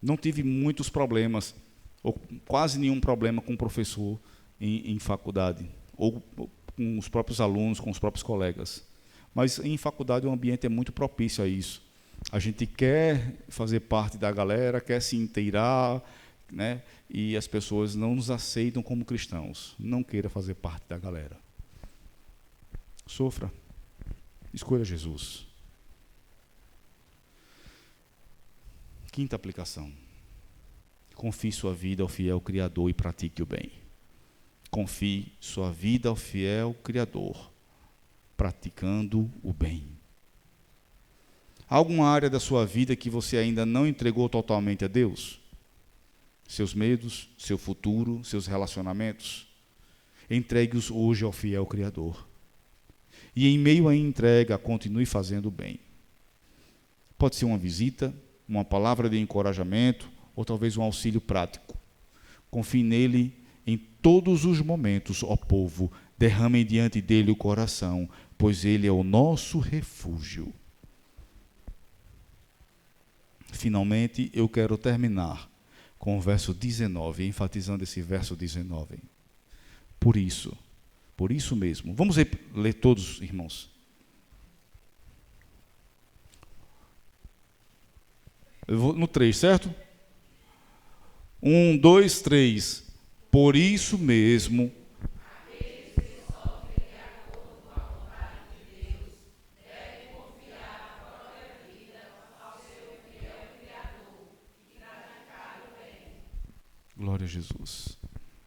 A: Não tive muitos problemas, ou quase nenhum problema com o professor em faculdade, ou com os próprios alunos, com os próprios colegas. Mas em faculdade o ambiente é muito propício a isso. A gente quer fazer parte da galera, quer se inteirar, né? E as pessoas não nos aceitam como cristãos. Não queira fazer parte da galera. Sofra. Escolha Jesus. Quinta aplicação. Confie sua vida ao fiel Criador e pratique o bem. Confie sua vida ao fiel Criador, praticando o bem. Há alguma área da sua vida que você ainda não entregou totalmente a Deus? Seus medos, seu futuro, seus relacionamentos? Entregue-os hoje ao fiel Criador. E em meio à entrega, continue fazendo o bem. Pode ser uma visita, uma palavra de encorajamento, ou talvez um auxílio prático. Confie nele em todos os momentos, ó povo, derramem diante dele o coração, pois ele é o nosso refúgio. Finalmente, eu quero terminar com o verso 19, enfatizando esse verso 19. Por isso mesmo. Vamos ler todos, irmãos. Eu vou no 3, certo? 1, 2, 3. Por isso mesmo. Aqueles que sofrem de acordo com a vontade de Deus devem confiar a própria vida ao seu fiel Criador e praticar o bem. Glória a Jesus.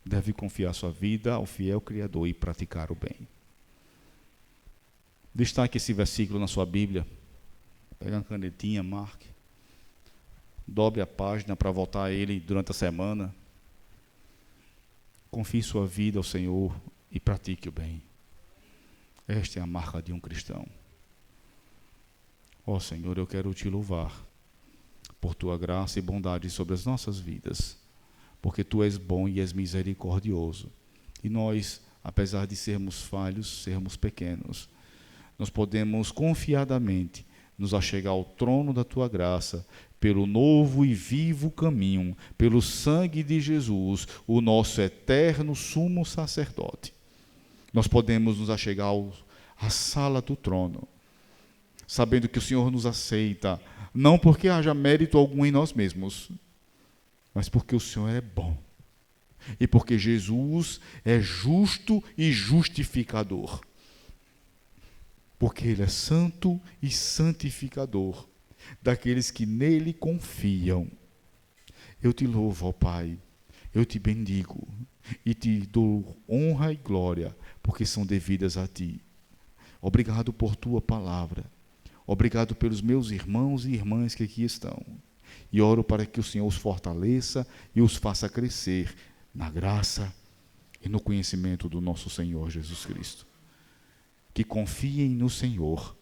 A: Deve confiar sua vida ao fiel Criador e praticar o bem. Destaque esse versículo na sua Bíblia. Pega uma canetinha, marque. Dobre a página para voltar a ele durante a semana. Confie sua vida ao Senhor e pratique o bem. Esta é a marca de um cristão. Ó Senhor, eu quero te louvar por tua graça e bondade sobre as nossas vidas, porque tu és bom e és misericordioso. E nós, apesar de sermos falhos, sermos pequenos, nós podemos confiadamente nos achegar ao trono da tua graça, pelo novo e vivo caminho, pelo sangue de Jesus, o nosso eterno sumo sacerdote. Nós podemos nos achegar à sala do trono, sabendo que o Senhor nos aceita, não porque haja mérito algum em nós mesmos, mas porque o Senhor é bom. E porque Jesus é justo e justificador. Porque Ele é santo e santificador daqueles que nele confiam. Eu te louvo, ó Pai, eu te bendigo e te dou honra e glória, porque são devidas a Ti. Obrigado por Tua palavra. Obrigado pelos meus irmãos e irmãs que aqui estão. E oro para que o Senhor os fortaleça e os faça crescer na graça e no conhecimento do nosso Senhor Jesus Cristo. Que confiem no Senhor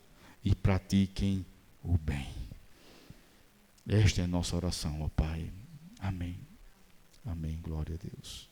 A: e pratiquem o bem. Esta é a nossa oração, ó Pai. Amém. Amém. Glória a Deus.